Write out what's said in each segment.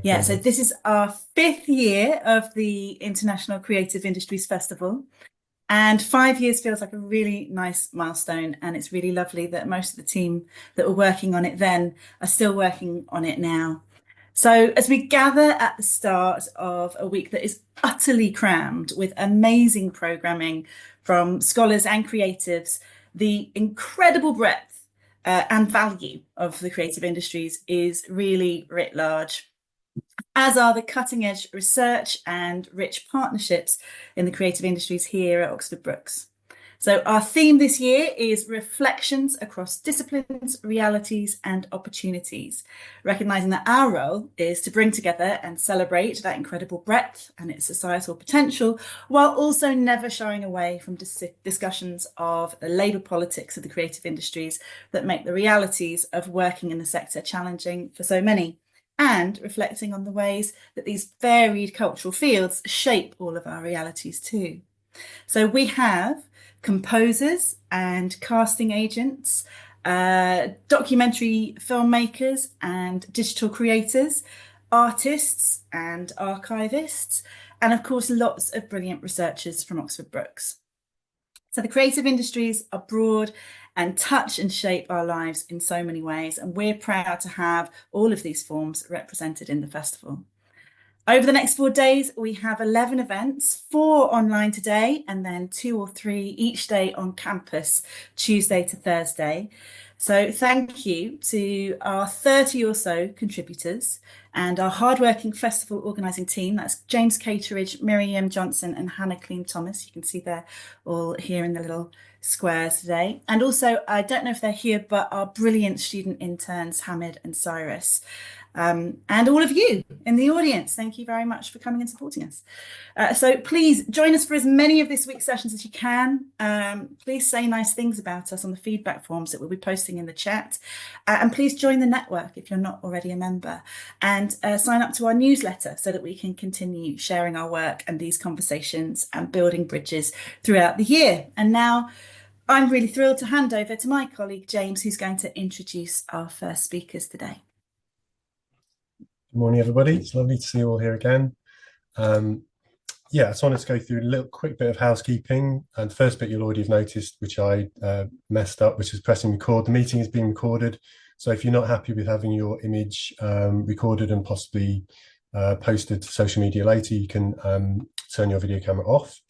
Yeah, so this is our fifth year of the International Creative Industries Festival, and 5 years feels like a really nice milestone. And it's really lovely that most of the team that were working on it then are still working on it now. So, as we gather at the start of a week that is utterly crammed with amazing programming from scholars and creatives, the incredible breadth and value of the creative industries is really writ large, as are the cutting edge research and rich partnerships in the creative industries here at Oxford Brookes. So, our theme this year is reflections across disciplines, realities, and opportunities, recognising that our role is to bring together and celebrate that incredible breadth and its societal potential, while also never shying away from discussions of the labour politics of the creative industries that make the realities of working in the sector challenging for so many, and reflecting on the ways that these varied cultural fields shape all of our realities too. So we have composers and casting agents, documentary filmmakers and digital creators, artists and archivists, and of course lots of brilliant researchers from Oxford Brookes. So the creative industries are broad and touch and shape our lives in so many ways, and we're proud to have all of these forms represented in the festival. Over the next 4 days, we have 11 events, 4 online today, and then 2 or 3 each day on campus, Tuesday to Thursday. So thank you to our 30 or so contributors and our hardworking festival organising team. That's James Cateridge, Miriam Johnson and Hannah Clean-Thomas. You can see they're all here in the little squares today. And also, I don't know if they're here, but our brilliant student interns, Hamid and Cyrus. And all of you in the audience, thank you very much for coming and supporting us. So please join us for as many of this week's sessions as you can. Please say nice things about us on the feedback forms that we'll be posting in the chat. And please join the network if you're not already a member, and sign up to our newsletter so that we can continue sharing our work and these conversations and building bridges throughout the year. And now I'm really thrilled to hand over to my colleague, James, who's going to introduce our first speakers today. Good morning, everybody. It's lovely to see you all here again. Yeah, I just wanted to go through a little quick bit of housekeeping. And the first bit you'll already have noticed, which I messed up, which is pressing record. The meeting is being recorded. So if you're not happy with having your image recorded and possibly posted to social media later, you can turn your video camera off.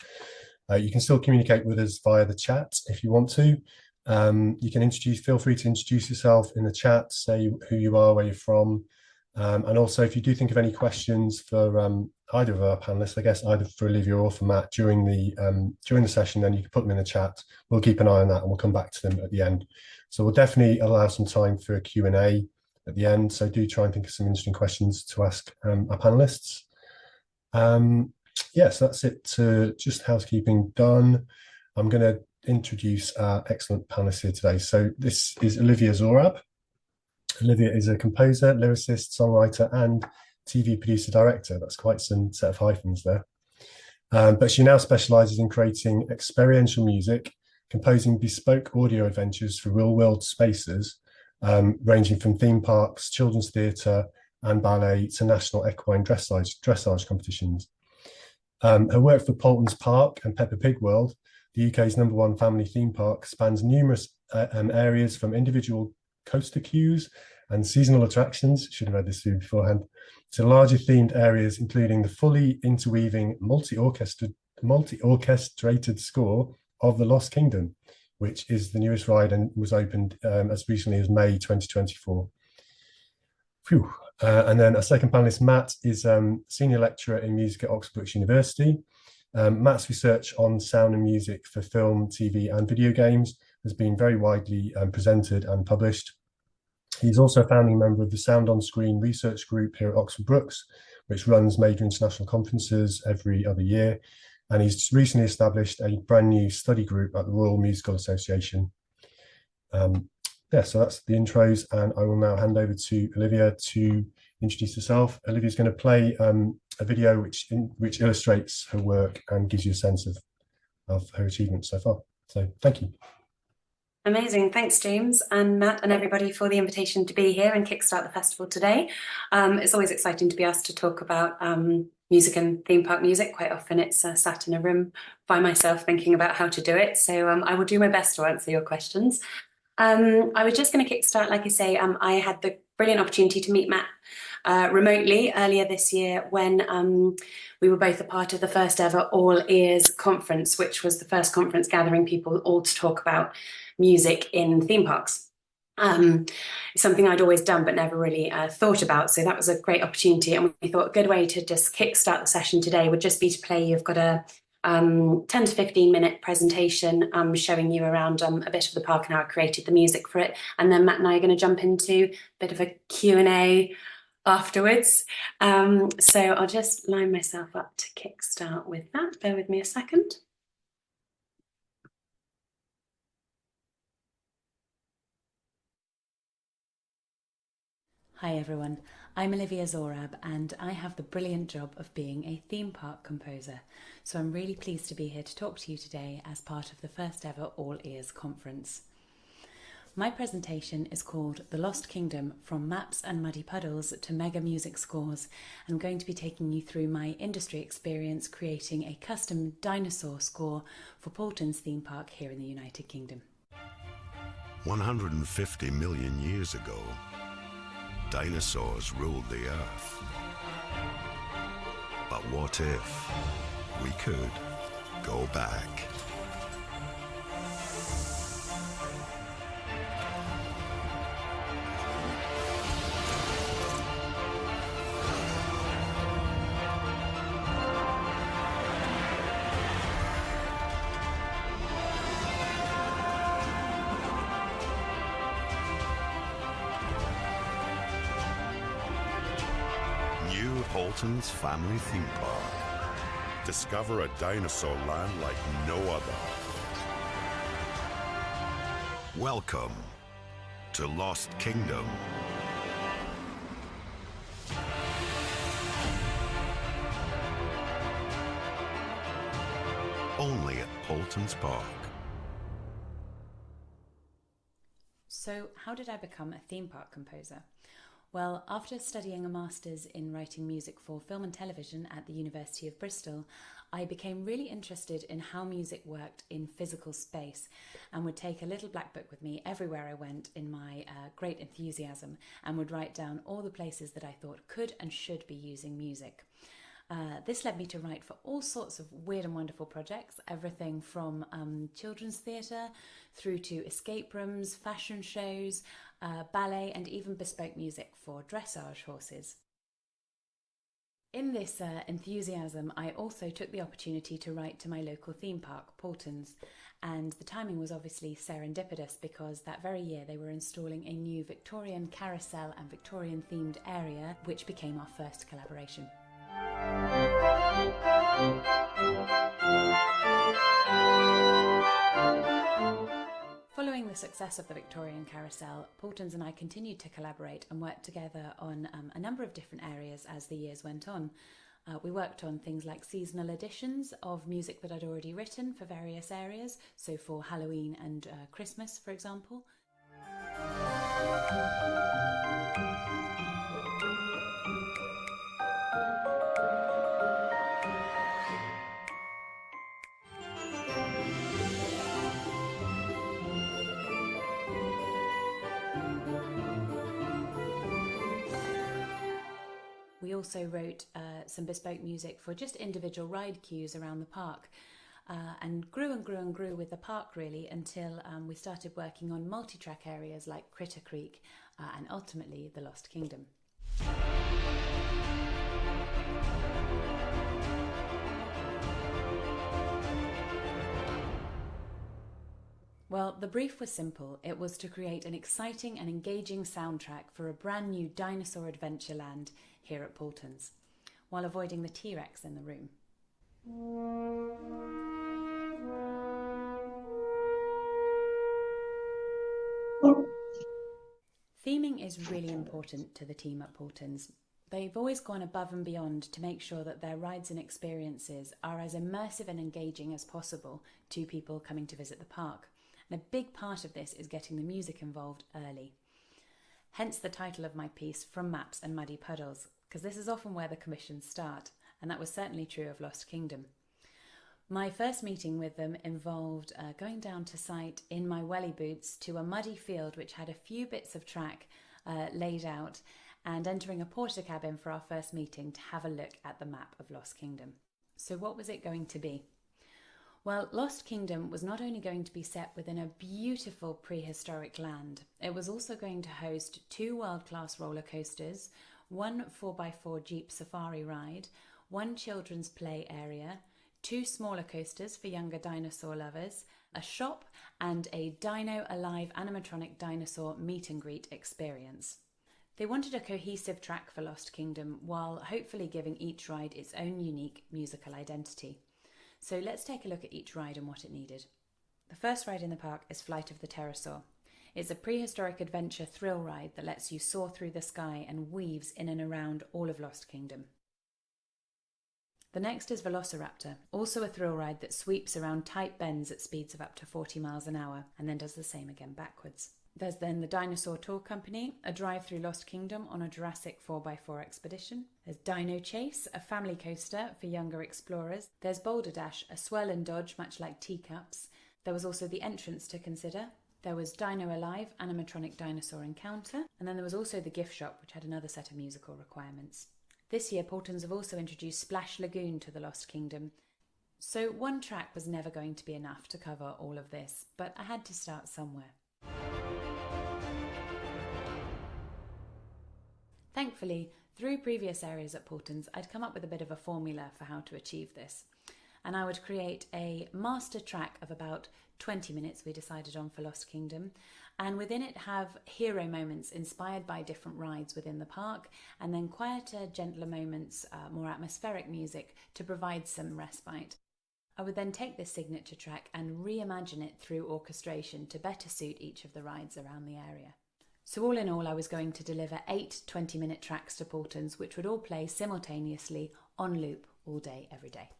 You can still communicate with us via the chat if you want to. You can feel free to introduce yourself in the chat, say who you are, where you're from. And also, if you do think of any questions for either of our panelists, I guess either for Olivia or for Matt during the session, then you can put them in the chat. We'll keep an eye on that and we'll come back to them at the end. So we'll definitely allow some time for a Q&A at the end. So do try and think of some interesting questions to ask our panelists. Yes, that's it. Just housekeeping done. I'm going to introduce our excellent panelists here today. So this is Olivia Zorab. Olivia is a composer, lyricist, songwriter, and TV producer-director. That's quite some set of hyphens there. But she now specialises in creating experiential music, composing bespoke audio adventures for real-world spaces, ranging from theme parks, children's theatre, and ballet to national equine dressage competitions. Her work for Paultons Park and Peppa Pig World, the UK's #1 family theme park, spans numerous areas from individual coaster queues and seasonal attractions, should have read this through beforehand, to larger themed areas, including the fully interweaving multi-orchestrated score of The Lost Kingdom, which is the newest ride and was opened as recently as May 2024. Phew. And then a second panelist, Matt, is senior lecturer in music at Brookes University. Matt's research on sound and music for film, TV, and video games has been very widely presented and published. He's also a founding member of the Sound on Screen research group here at Oxford Brookes, which runs major international conferences every other year. And he's recently established a brand new study group at the Royal Musical Association. Yeah, so that's the intros, and I will now hand over to Olivia to introduce herself. Olivia's going to play a video which illustrates her work and gives you a sense of her achievements so far. So thank you. Amazing. Thanks, James and Matt and everybody for the invitation to be here and kickstart the festival today. It's always exciting to be asked to talk about music and theme park music. Quite often it's sat in a room by myself thinking about how to do it. So I will do my best to answer your questions. I was just going to kickstart, like I say, I had the brilliant opportunity to meet Matt remotely earlier this year when we were both a part of the first ever All Ears conference, which was the first conference gathering people all to talk about music in theme parks. Something I'd always done but never really thought about. So that was a great opportunity. And we thought a good way to just kickstart the session today would just be to play. You've got a 10 to 15 minute presentation showing you around a bit of the park and how I created the music for it. And then Matt and I are going to jump into a bit of a Q&A afterwards. So I'll just line myself up to kickstart with that. Bear with me a second. Hi everyone, I'm Olivia Zorab and I have the brilliant job of being a theme park composer. So I'm really pleased to be here to talk to you today as part of the first ever All Ears conference. My presentation is called The Lost Kingdom, From Maps and Muddy Puddles to Mega Music Scores. I'm going to be taking you through my industry experience creating a custom dinosaur score for Paulton's theme park here in the United Kingdom. 150 million years ago, dinosaurs ruled the earth. But what if we could go back? Paulton's family theme park. Discover a dinosaur land like no other. Welcome to Lost Kingdom. Only at Paulton's Park. So, how did I become a theme park composer? Well, after studying a master's in writing music for film and television at the University of Bristol, I became really interested in how music worked in physical space and would take a little black book with me everywhere I went in my great enthusiasm and would write down all the places that I thought could and should be using music. This led me to write for all sorts of weird and wonderful projects, everything from children's theatre through to escape rooms, fashion shows, ballet and even bespoke music for dressage horses. In this enthusiasm, I also took the opportunity to write to my local theme park, Paulton's, and the timing was obviously serendipitous because that very year they were installing a new Victorian carousel and Victorian themed area, which became our first collaboration. Following the success of the Victorian Carousel, Paulton's and I continued to collaborate and work together on a number of different areas as the years went on. We worked on things like seasonal editions of music that I'd already written for various areas, so for Halloween and Christmas, for example. We also wrote some bespoke music for just individual ride queues around the park and grew and grew and grew with the park really until we started working on multi-track areas like Critter Creek and ultimately the Lost Kingdom. Well, the brief was simple. It was to create an exciting and engaging soundtrack for a brand new dinosaur adventure land here at Paulton's, while avoiding the T-Rex in the room. Theming is really important to the team at Paulton's. They've always gone above and beyond to make sure that their rides and experiences are as immersive and engaging as possible to people coming to visit the park. And a big part of this is getting the music involved early. Hence the title of my piece, From Maps and Muddy Puddles, because this is often where the commissions start, and that was certainly true of Lost Kingdom. My first meeting with them involved going down to site in my welly boots to a muddy field which had a few bits of track laid out, and entering a porter cabin for our first meeting to have a look at the map of Lost Kingdom. So what was it going to be? Well, Lost Kingdom was not only going to be set within a beautiful prehistoric land, it was also going to host 2 world-class roller coasters, 1 4x4 Jeep safari ride, 1 children's play area, 2 smaller coasters for younger dinosaur lovers, a shop, and a Dino Alive animatronic dinosaur meet and greet experience. They wanted a cohesive track for Lost Kingdom while hopefully giving each ride its own unique musical identity. So let's take a look at each ride and what it needed. The first ride in the park is Flight of the Pterosaur. It's a prehistoric adventure thrill ride that lets you soar through the sky and weaves in and around all of Lost Kingdom. The next is Velociraptor, also a thrill ride that sweeps around tight bends at speeds of up to 40 miles an hour and then does the same again backwards. There's then the Dinosaur Tour Company, a drive through Lost Kingdom on a Jurassic 4x4 expedition. There's Dino Chase, a family coaster for younger explorers. There's Boulder Dash, a swirl and dodge much like teacups. There was also the entrance to consider. There was Dino Alive, animatronic dinosaur encounter. And then there was also the gift shop, which had another set of musical requirements. This year, Paultons have also introduced Splash Lagoon to the Lost Kingdom. So one track was never going to be enough to cover all of this, but I had to start somewhere. Thankfully, through previous areas at Paultons, I'd come up with a bit of a formula for how to achieve this. And I would create a master track of about 20 minutes, we decided on, for Lost Kingdom, and within it have hero moments inspired by different rides within the park, and then quieter, gentler moments, more atmospheric music to provide some respite. I would then take this signature track and reimagine it through orchestration to better suit each of the rides around the area. So all in all, I was going to deliver 8 20-minute tracks to Paultons, which would all play simultaneously on loop all day, every day.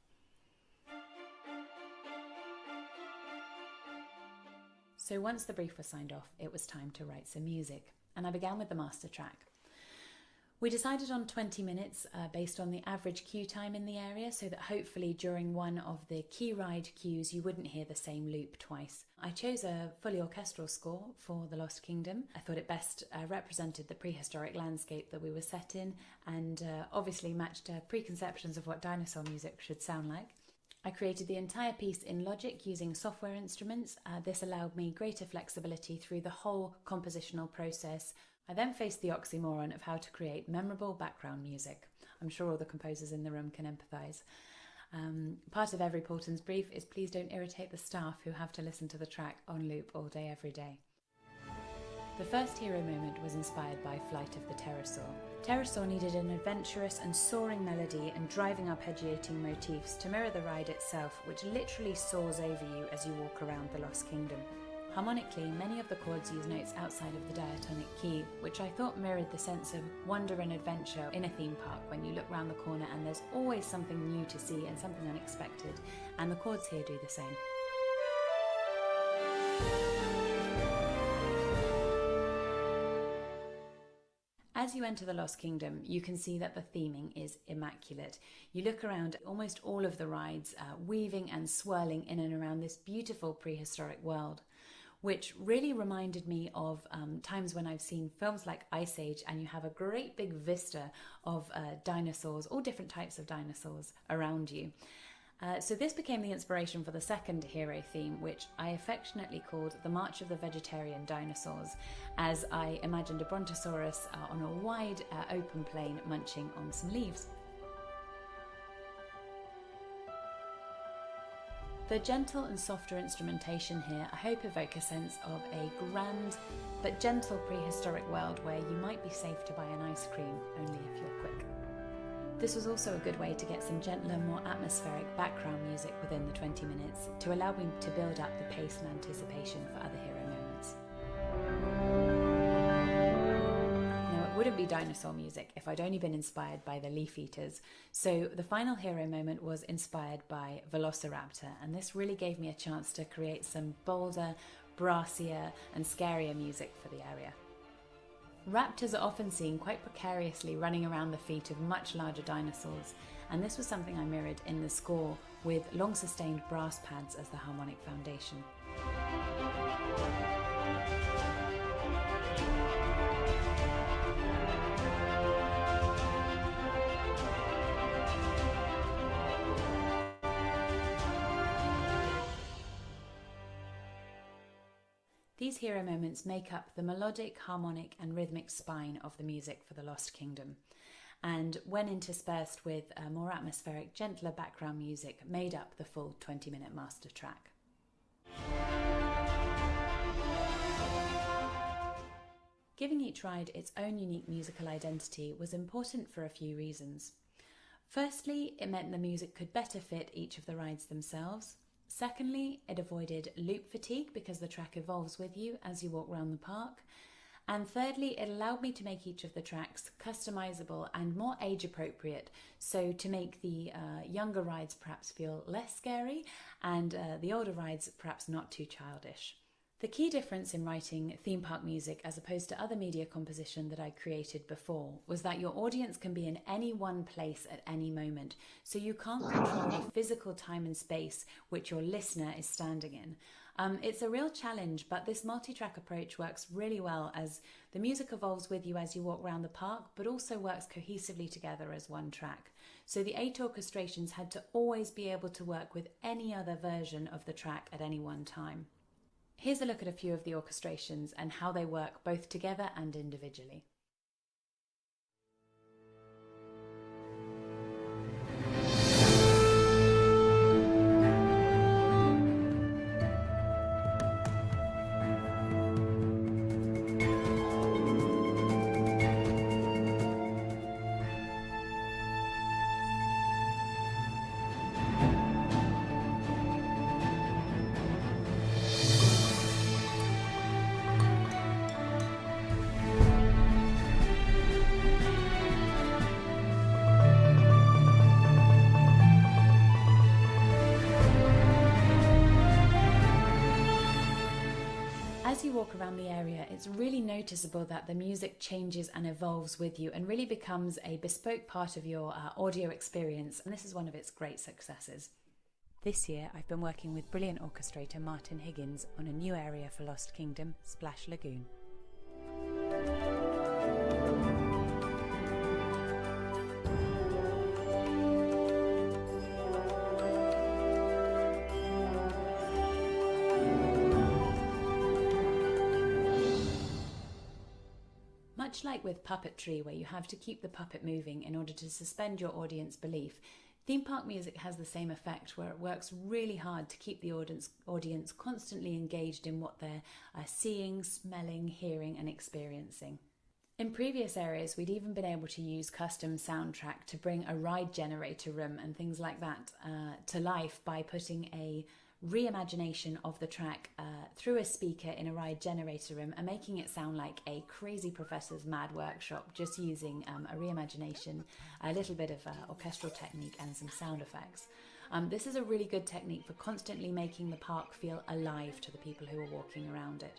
So once the brief was signed off, it was time to write some music, and I began with the master track. We decided on 20 minutes based on the average queue time in the area, so that hopefully during one of the key ride queues you wouldn't hear the same loop twice. I chose a fully orchestral score for the Lost Kingdom. I thought it best represented the prehistoric landscape that we were set in, and obviously matched preconceptions of what dinosaur music should sound like. I created the entire piece in Logic using software instruments. This allowed me greater flexibility through the whole compositional process. I then faced the oxymoron of how to create memorable background music. I'm sure all the composers in the room can empathise. Part of every Paultons brief is please don't irritate the staff who have to listen to the track on loop all day, every day. The first hero moment was inspired by Flight of the Pterosaur. Pterosaur needed an adventurous and soaring melody and driving arpeggiating motifs to mirror the ride itself, which literally soars over you as you walk around the Lost Kingdom. Harmonically, many of the chords use notes outside of the diatonic key, which I thought mirrored the sense of wonder and adventure in a theme park when you look round the corner and there's always something new to see and something unexpected, and the chords here do the same. As you enter the Lost Kingdom, you can see that the theming is immaculate. You look around almost all of the rides, weaving and swirling in and around this beautiful prehistoric world, which really reminded me of times when I've seen films like Ice Age, and you have a great big vista of dinosaurs, all different types of dinosaurs around you. So this became the inspiration for the second hero theme, which I affectionately called the March of the Vegetarian Dinosaurs, as I imagined a brontosaurus on a wide open plain munching on some leaves. The gentle and softer instrumentation here I hope evoke a sense of a grand but gentle prehistoric world where you might be safe to buy an ice cream, only if you're quick. This was also a good way to get some gentler, more atmospheric background music within the 20 minutes to allow me to build up the pace and anticipation for other hero moments. Now, it wouldn't be dinosaur music if I'd only been inspired by the leaf eaters, so the final hero moment was inspired by Velociraptor, and this really gave me a chance to create some bolder, brassier and scarier music for the area. Raptors are often seen quite precariously running around the feet of much larger dinosaurs, and this was something I mirrored in the score with long-sustained brass pads as the harmonic foundation. These hero moments make up the melodic, harmonic and rhythmic spine of the music for the Lost Kingdom, and when interspersed with a more atmospheric, gentler background music, made up the full 20-minute master track. Giving each ride its own unique musical identity was important for a few reasons. Firstly, it meant the music could better fit each of the rides themselves. Secondly, it avoided loop fatigue because the track evolves with you as you walk around the park. And thirdly, it allowed me to make each of the tracks customizable and more age appropriate, so to make the younger rides perhaps feel less scary and the older rides perhaps not too childish. The key difference in writing theme park music as opposed to other media composition that I created before was that your audience can be in any one place at any moment, so you can't control the physical time and space which your listener is standing in. It's a real challenge, but this multi-track approach works really well as the music evolves with you as you walk around the park, but also works cohesively together as one track. So the 8 orchestrations had to always be able to work with any other version of the track at any one time. Here's a look at a few of the orchestrations and how they work both together and individually. As you walk around the area, it's really noticeable that the music changes and evolves with you and really becomes a bespoke part of your audio experience, and this is one of its great successes. This year, I've been working with brilliant orchestrator Martin Higgins on a new area for Lost Kingdom, Splash Lagoon. Much like with puppetry, where you have to keep the puppet moving in order to suspend your audience belief, theme park music has the same effect, where it works really hard to keep the audience constantly engaged in what they're seeing, smelling, hearing and experiencing. In previous areas, we'd even been able to use custom soundtrack to bring a ride generator room and things like that to life by putting a reimagination of the track through a speaker in a ride generator room and making it sound like a crazy professor's mad workshop, just using a reimagination, a little bit of orchestral technique and some sound effects. This is a really good technique for constantly making the park feel alive to the people who are walking around it.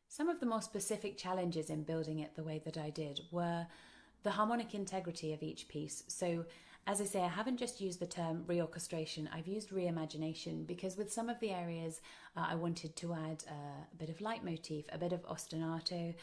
Some of the more specific challenges in building it the way that I did were the harmonic integrity of each piece. So, as I say, I haven't just used the term reorchestration, I've used reimagination, because with some of the areas I wanted to add a bit of leitmotif, a bit of ostinato,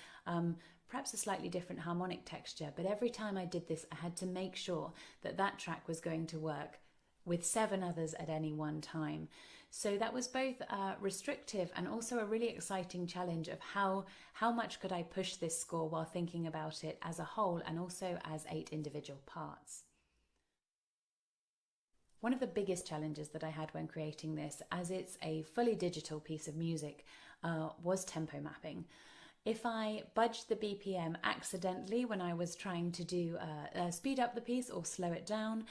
perhaps a slightly different harmonic texture, but every time I did this I had to make sure that that track was going to work with 7 others at any one time. So that was both restrictive and also a really exciting challenge of how much could I push this score while thinking about it as a whole and also as 8 individual parts. One of the biggest challenges that I had when creating this, as it's a fully digital piece of music, was tempo mapping. If I budged the BPM accidentally when I was trying to do speed up the piece or slow it down,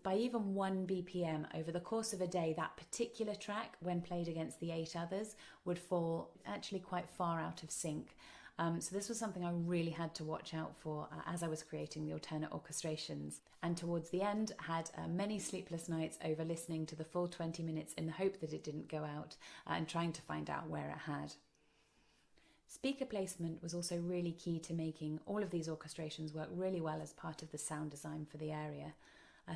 by even 1 BPM over the course of a day, that particular track, when played against the 8 others, would fall actually quite far out of sync. So this was something I really had to watch out for as I was creating the alternate orchestrations. And towards the end, had many sleepless nights over listening to the full 20 minutes in the hope that it didn't go out and trying to find out where it had. Speaker placement was also really key to making all of these orchestrations work really well as part of the sound design for the area.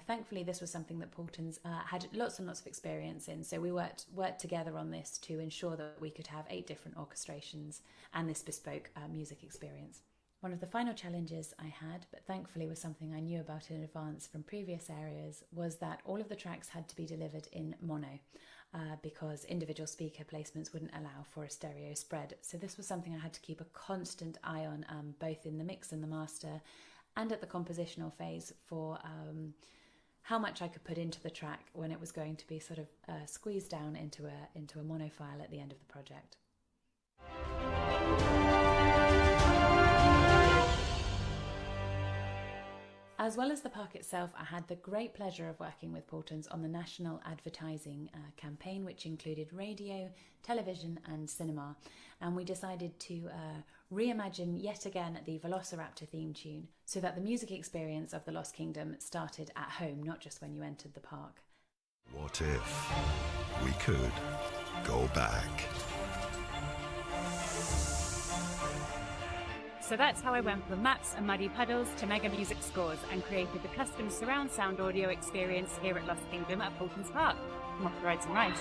Thankfully, this was something that Paultons had lots and lots of experience in, so we worked together on this to ensure that we could have 8 different orchestrations and this bespoke music experience. One of the final challenges I had, but thankfully was something I knew about in advance from previous areas, was that all of the tracks had to be delivered in mono. Because individual speaker placements wouldn't allow for a stereo spread. So this was something I had to keep a constant eye on, both in the mix and the master and at the compositional phase for how much I could put into the track when it was going to be sort of squeezed down into a mono file at the end of the project. As well as the park itself, I had the great pleasure of working with Paultons on the national advertising campaign, which included radio, television and cinema. And we decided to reimagine yet again the Velociraptor theme tune so that the music experience of the Lost Kingdom started at home, not just when you entered the park. What if we could go back? So that's how I went from maps and muddy puddles to mega music scores and created the custom surround sound audio experience here at Lost Kingdom at Paultons Park. I'm off to ride some rides.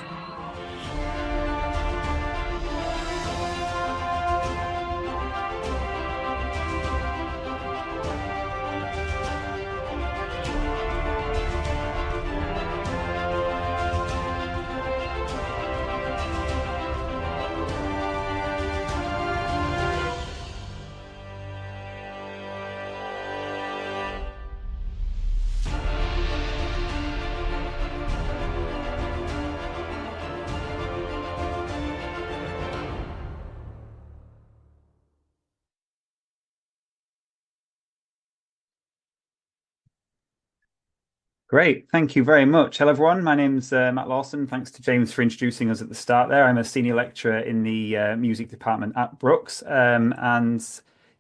Great, thank you very much. Hello everyone, my name's Matt Lawson. Thanks to James for introducing us at the start there. I'm a senior lecturer in the music department at Brookes. And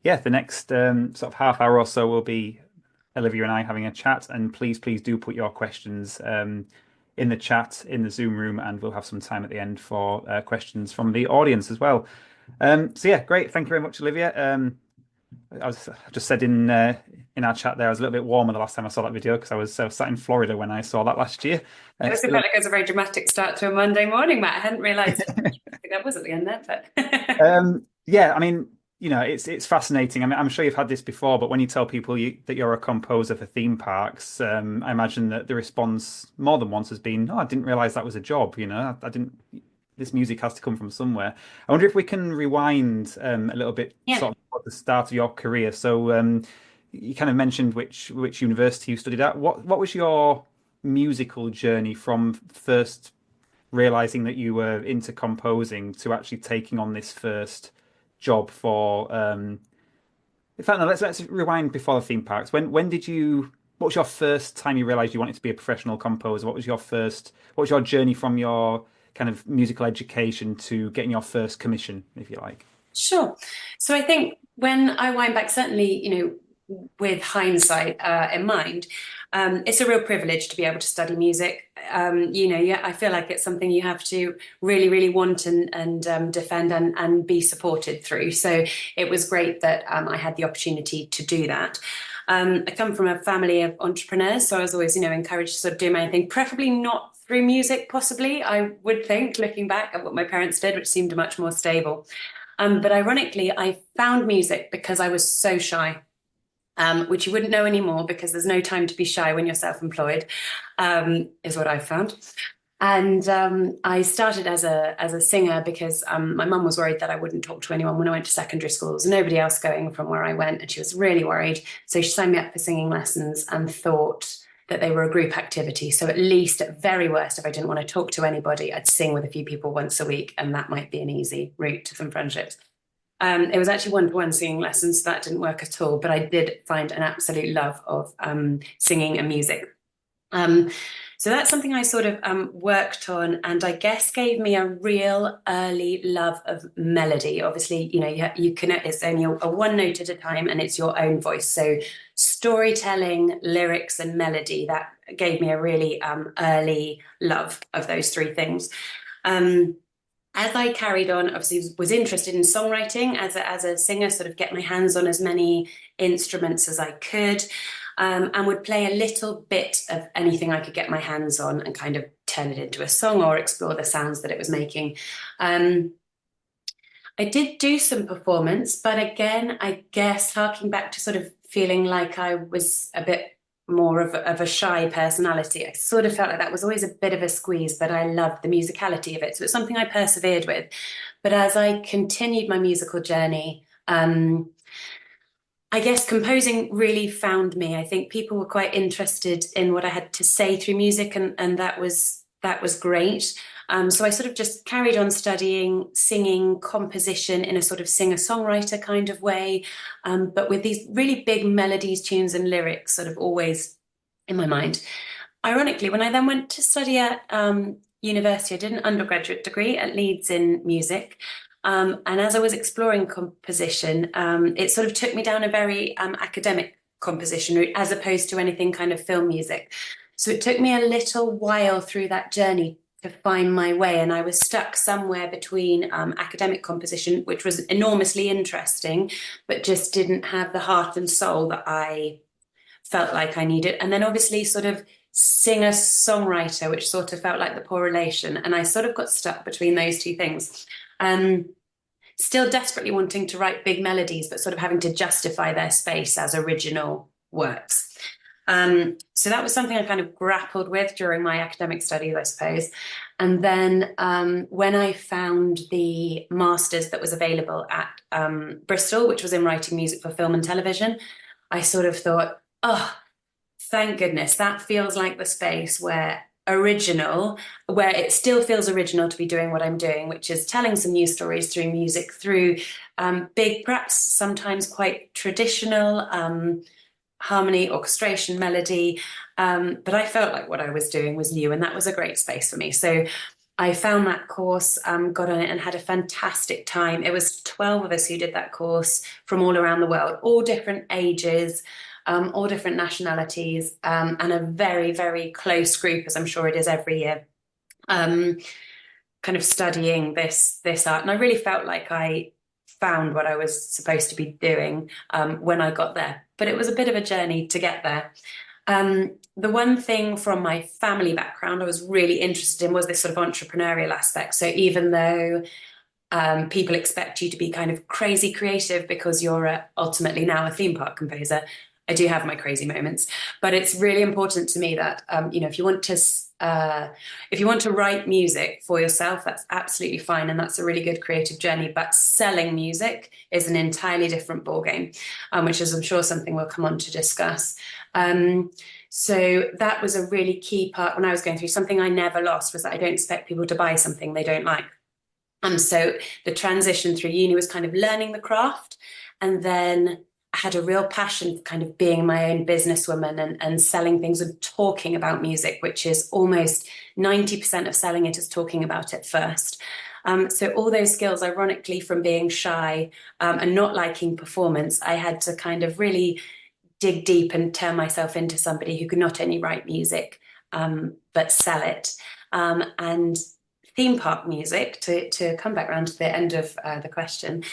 yeah, the next sort of half hour or so will be Olivia and I having a chat. And please do put your questions in the chat in the Zoom room, and we'll have some time at the end for questions from the audience as well. So yeah, great. Thank you very much, Olivia. I just said in our chat there, I was a little bit warmer the last time I saw that video because I was sat in Florida when I saw that last year. It felt like it was a very dramatic start to a Monday morning, Matt. I hadn't realised that was at the end there, but yeah, I mean, you know, it's fascinating. I mean, I'm sure you've had this before, but when you tell people that you're a composer for theme parks, I imagine that the response more than once has been, "Oh, I didn't realise that was a job." You know, I didn't. This music has to come from somewhere. I wonder if we can rewind a little bit, sort of at the start of your career. So you kind of mentioned which university you studied at. What was your musical journey from first realizing that you were into composing to actually taking on this first job for? In fact, no, let's rewind before the theme parks. When did you? What was your first time you realized you wanted to be a professional composer? What was your journey from your kind of musical education to getting your first commission, if you like? Sure. So I think when I wind back, certainly, you know, with hindsight in mind, it's a real privilege to be able to study music. You know, yeah, I feel like it's something you have to really, really want and defend and be supported through. So it was great that I had the opportunity to do that. I come from a family of entrepreneurs, so I was always, you know, encouraged to sort of do my own thing, preferably not through music, possibly, I would think, looking back at what my parents did, which seemed much more stable. But ironically, I found music because I was so shy, which you wouldn't know anymore because there's no time to be shy when you're self-employed, is what I've found. And I started as a singer because my mum was worried that I wouldn't talk to anyone when I went to secondary school. There was nobody else going from where I went, and she was really worried. So she signed me up for singing lessons and thought that they were a group activity. So at least, at very worst, if I didn't want to talk to anybody, I'd sing with a few people once a week, and that might be an easy route to some friendships. It was actually one-to-one singing lessons, so that didn't work at all, but I did find an absolute love of singing and music. So that's something I sort of worked on, and I guess gave me a real early love of melody. Obviously, you know, you can, it's only a one note at a time, and it's your own voice. So storytelling, lyrics, and melody, that gave me a really early love of those three things. As I carried on, obviously was interested in songwriting as a singer, sort of get my hands on as many instruments as I could. And would play a little bit of anything I could get my hands on and kind of turn it into a song or explore the sounds that it was making. I did do some performance, but again, I guess harking back to sort of feeling like I was a bit more of a shy personality, I sort of felt like that was always a bit of a squeeze, but I loved the musicality of it. So it's something I persevered with. But as I continued my musical journey, I guess composing really found me. I think people were quite interested in what I had to say through music, and that was great. So I sort of just carried on studying singing, composition in a sort of singer-songwriter kind of way, but with these really big melodies, tunes, and lyrics sort of always in my mind. Ironically, when I then went to study at university, I did an undergraduate degree at Leeds in music. And as I was exploring composition, it sort of took me down a very academic composition route as opposed to anything kind of film music. So it took me a little while through that journey to find my way. And I was stuck somewhere between academic composition, which was enormously interesting, but just didn't have the heart and soul that I felt like I needed. And then obviously sort of singer-songwriter, which sort of felt like the poor relation. And I sort of got stuck between those two things. Still desperately wanting to write big melodies, but sort of having to justify their space as original works. So that was something I kind of grappled with during my academic studies, I suppose. And then when I found the master's that was available at Bristol, which was in writing music for film and television, I sort of thought, oh, thank goodness, that feels like the space where it still feels original to be doing what I'm doing, which is telling some new stories through music, through big, perhaps sometimes quite traditional harmony, orchestration, melody. But I felt like what I was doing was new, and that was a great space for me. So I found that course, got on it, and had a fantastic time. It was 12 of us who did that course from all around the world, all different ages, all different nationalities, and a very, very close group, as I'm sure it is every year, kind of studying this art. And I really felt like I found what I was supposed to be doing when I got there. But it was a bit of a journey to get there. The one thing from my family background I was really interested in was this sort of entrepreneurial aspect. So even though people expect you to be kind of crazy creative because you're ultimately now a theme park composer, I do have my crazy moments, but it's really important to me that if you want to write music for yourself, that's absolutely fine, and that's a really good creative journey. But selling music is an entirely different ballgame, which is, I'm sure, something we'll come on to discuss. So that was a really key part when I was going through. Something I never lost was that I don't expect people to buy something they don't like. So the transition through uni was kind of learning the craft, and then I had a real passion for kind of being my own businesswoman and selling things and talking about music, which is almost 90% of selling it is talking about it first. So all those skills, ironically, from being shy and not liking performance, I had to kind of really dig deep and turn myself into somebody who could not only write music, but sell it. And theme park music, to come back around to the end of the question,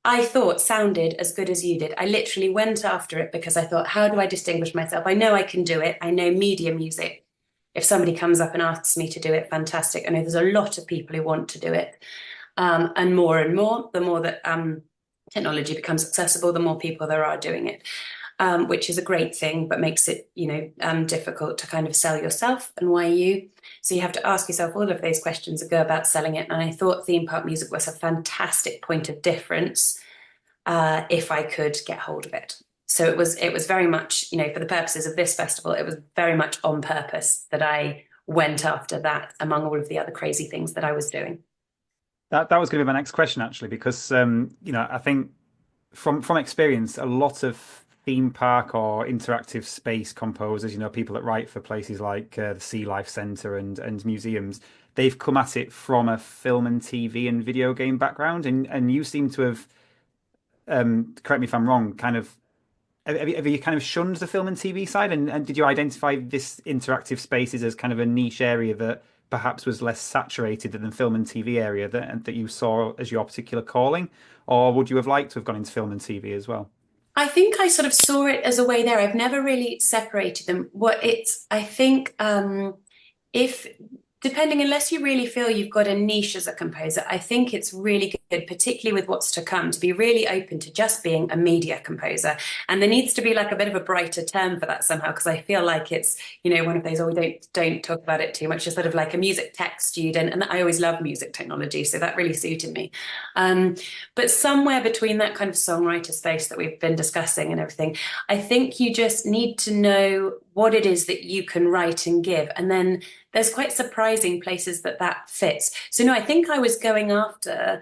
I thought sounded as good as you did. I literally went after it because I thought, how do I distinguish myself? I know I can do it. I know media music. If somebody comes up and asks me to do it, fantastic. I know there's a lot of people who want to do it. And more, the more that technology becomes accessible, the more people there are doing it, which is a great thing, but makes it, difficult to kind of sell yourself and why you. So you have to ask yourself all of those questions and go about selling it. And I thought theme park music was a fantastic point of difference if I could get hold of it. So it was very much, for the purposes of this festival, it was very much on purpose that I went after that among all of the other crazy things that I was doing. That was going to be my next question, actually, because I think from experience, a lot of theme park or interactive space composers, people that write for places like the Sea Life Centre and museums, they've come at it from a film and TV and video game background, and you seem to have, correct me if I'm wrong, have you kind of shunned the film and TV side, and did you identify this interactive spaces as kind of a niche area that perhaps was less saturated than the film and TV area that you saw as your particular calling, or would you have liked to have gone into film and TV as well? I think I sort of saw it as a way there. I've never really separated them. I think, if depending, unless you really feel you've got a niche as a composer, I think it's really good, particularly with what's to come, to be really open to just being a media composer. And there needs to be like a bit of a brighter term for that somehow, because I feel like it's, one of those, oh, we don't talk about it too much, just sort of like a music tech student. And I always love music technology, so that really suited me. But somewhere between that kind of songwriter space that we've been discussing and everything, I think you just need to know what it is that you can write and give. And then there's quite surprising places that fits. So no, I think I was going after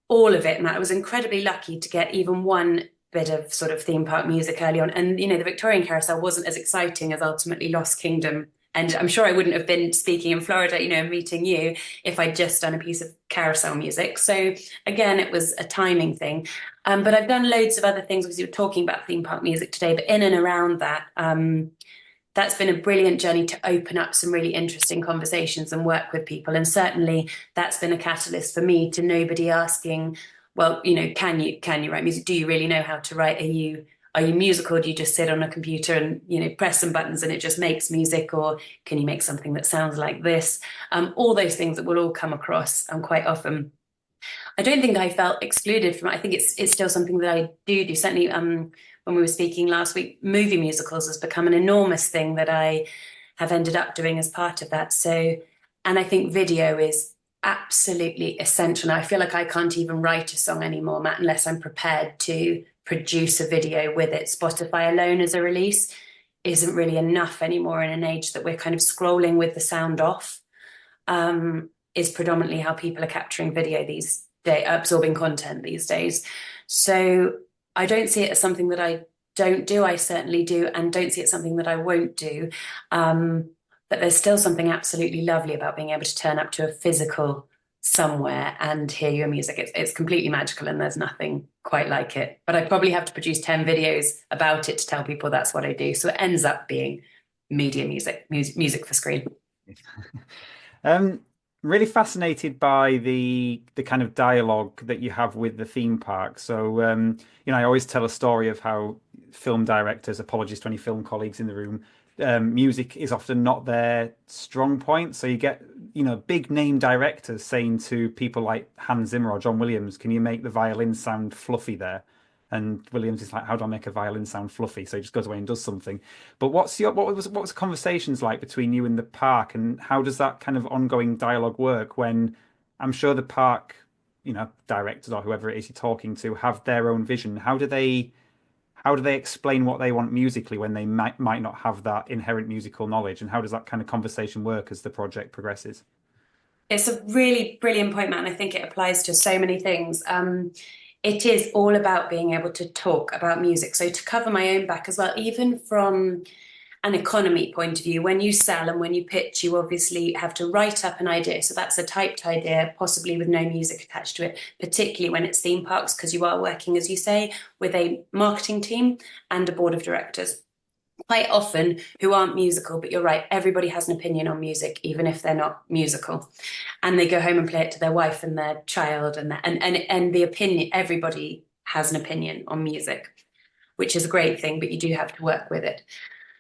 all of it, Matt. I was incredibly lucky to get even one bit of sort of theme park music early on. And, the Victorian Carousel wasn't as exciting as ultimately Lost Kingdom. And I'm sure I wouldn't have been speaking in Florida, and meeting you if I'd just done a piece of carousel music. So again, it was a timing thing. But I've done loads of other things, because you were talking about theme park music today, but in and around that, that's been a brilliant journey to open up some really interesting conversations and work with people. And certainly that's been a catalyst for me to nobody asking, well, can you write music? Do you really know how to write? Are you musical? Do you just sit on a computer and, press some buttons and it just makes music? Or can you make something that sounds like this? All those things that will all come across quite often. I don't think I felt excluded from it. I think it's still something that I do. Certainly, when we were speaking last week, movie musicals has become an enormous thing that I have ended up doing as part of that. So, and I think video is absolutely essential. Now, I feel like I can't even write a song anymore, Matt, unless I'm prepared to produce a video with it. Spotify alone as a release isn't really enough anymore in an age that we're kind of scrolling with the sound off, is predominantly how people are capturing video these days, absorbing content these days. So I don't see it as something that I don't do. I certainly do, and don't see it as something that I won't do. But there's still something absolutely lovely about being able to turn up to a physical somewhere and hear your music. It's completely magical, and there's nothing quite like it. But I probably have to produce 10 videos about it to tell people that's what I do. So it ends up being media music for screen. Really fascinated by the kind of dialogue that you have with the theme park. So, I always tell a story of how film directors, apologies to any film colleagues in the room, music is often not their strong point. So you get, big name directors saying to people like Hans Zimmer or John Williams, can you make the violin sound fluffy there? And Williams is like, how do I make a violin sound fluffy? So he just goes away and does something. But what was conversations like between you and the park, and how does that kind of ongoing dialogue work when I'm sure the park, directors or whoever it is you're talking to have their own vision? How do they explain what they want musically when they might not have that inherent musical knowledge? And how does that kind of conversation work as the project progresses? It's a really brilliant point, Matt, and I think it applies to so many things. It is all about being able to talk about music. So to cover my own back as well, even from an economy point of view, when you sell and when you pitch, you obviously have to write up an idea. So that's a typed idea, possibly with no music attached to it, particularly when it's theme parks, because you are working, as you say, with a marketing team and a board of directors, quite often who aren't musical. But you're right, everybody has an opinion on music, even if they're not musical. And they go home and play it to their wife and their child, and the opinion, everybody has an opinion on music, which is a great thing, but you do have to work with it.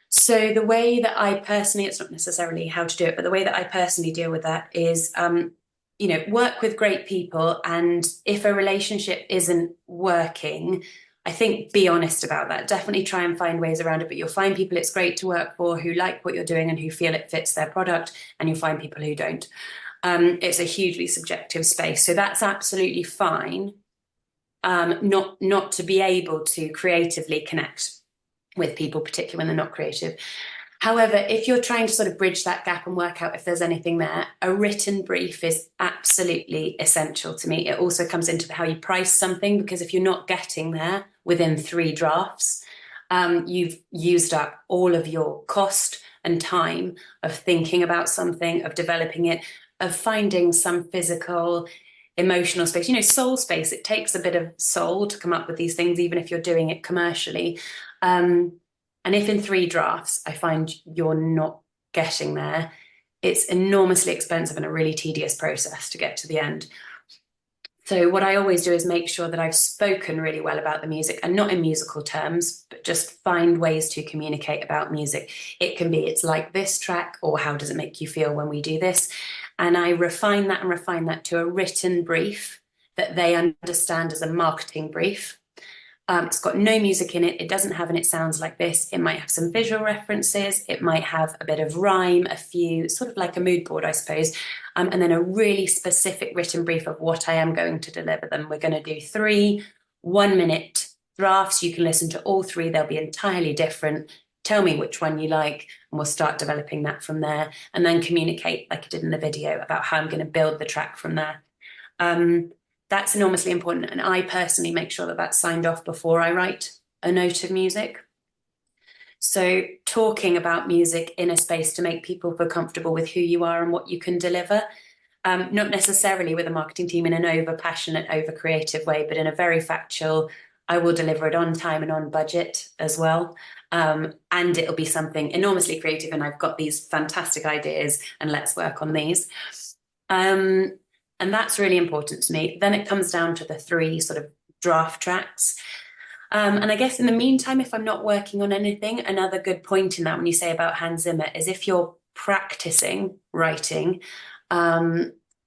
So the way that I personally, it's not necessarily how to do it, but the way that I personally deal with that is, work with great people. And if a relationship isn't working, I think be honest about that. Definitely try and find ways around it, but you'll find people it's great to work for who like what you're doing and who feel it fits their product, and you'll find people who don't. It's a hugely subjective space. So that's absolutely fine, not to be able to creatively connect with people, particularly when they're not creative. However, if you're trying to sort of bridge that gap and work out if there's anything there, a written brief is absolutely essential to me. It also comes into how you price something, because if you're not getting there within 3 drafts, you've used up all of your cost and time of thinking about something, of developing it, of finding some physical, emotional space, soul space. It takes a bit of soul to come up with these things, even if you're doing it commercially. And if in 3 drafts I find you're not getting there, it's enormously expensive and a really tedious process to get to the end. So what I always do is make sure that I've spoken really well about the music, and not in musical terms, but just find ways to communicate about music. It can be, it's like this track, or how does it make you feel when we do this? And I refine that to a written brief that they understand as a marketing brief. It's got no music in it. It doesn't have, and it sounds like this. It might have some visual references. It might have a bit of rhyme, a few, sort of like a mood board, I suppose. And then a really specific written brief of what I am going to deliver them. We're going to do 3 1-minute drafts. You can listen to all 3. They'll be entirely different. Tell me which one you like, and we'll start developing that from there. And then communicate, like I did in the video, about how I'm going to build the track from there. That's enormously important. And I personally make sure that that's signed off before I write a note of music. So talking about music in a space to make people feel comfortable with who you are and what you can deliver, not necessarily with a marketing team in an over-passionate, over-creative way, but in a very factual, I will deliver it on time and on budget as well. And it'll be something enormously creative, and I've got these fantastic ideas, and let's work on these. And that's really important to me. Then it comes down to the 3 sort of draft tracks. And I guess in the meantime, if I'm not working on anything, another good point in that, when you say about Hans Zimmer, is if you're practicing writing,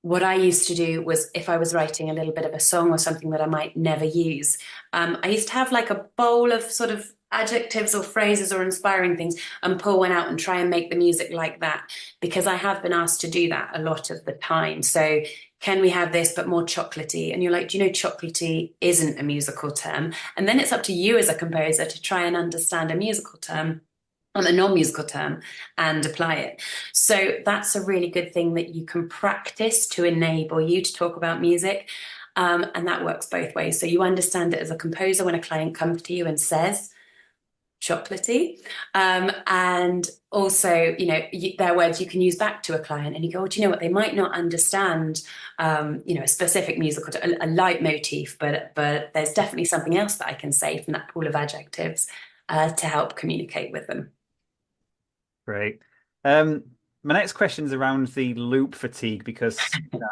what I used to do was, if I was writing a little bit of a song or something that I might never use, I used to have like a bowl of sort of adjectives or phrases or inspiring things, and pull one out and try and make the music like that, because I have been asked to do that a lot of the time. So can we have this but more chocolatey? And you're like, do you know, chocolatey isn't a musical term? And then it's up to you as a composer to try and understand a musical term, a non-musical term, and apply it. So that's a really good thing that you can practice to enable you to talk about music. And that works both ways. So you understand it as a composer when a client comes to you and says chocolatey, and also, there are words you can use back to a client, and you go, oh, do you know what, they might not understand a specific musical, a leitmotif, but there's definitely something else that I can say from that pool of adjectives to help communicate with them. Great. My next question is around the loop fatigue, because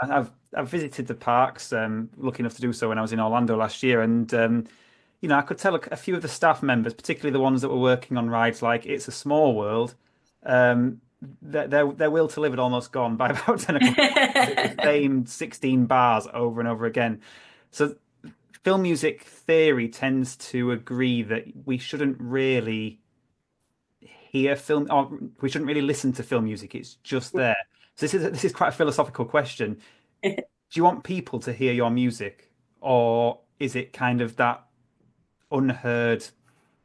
I've visited the parks, lucky enough to do so when I was in Orlando last year, and I could tell a few of the staff members, particularly the ones that were working on rides like It's a Small World, their will to live had almost gone by about 10 o'clock. It's the same 16 bars over and over again. So film music theory tends to agree that we shouldn't really hear film, or we shouldn't really listen to film music. It's just there. So this is quite a philosophical question. Do you want people to hear your music, or is it kind of that unheard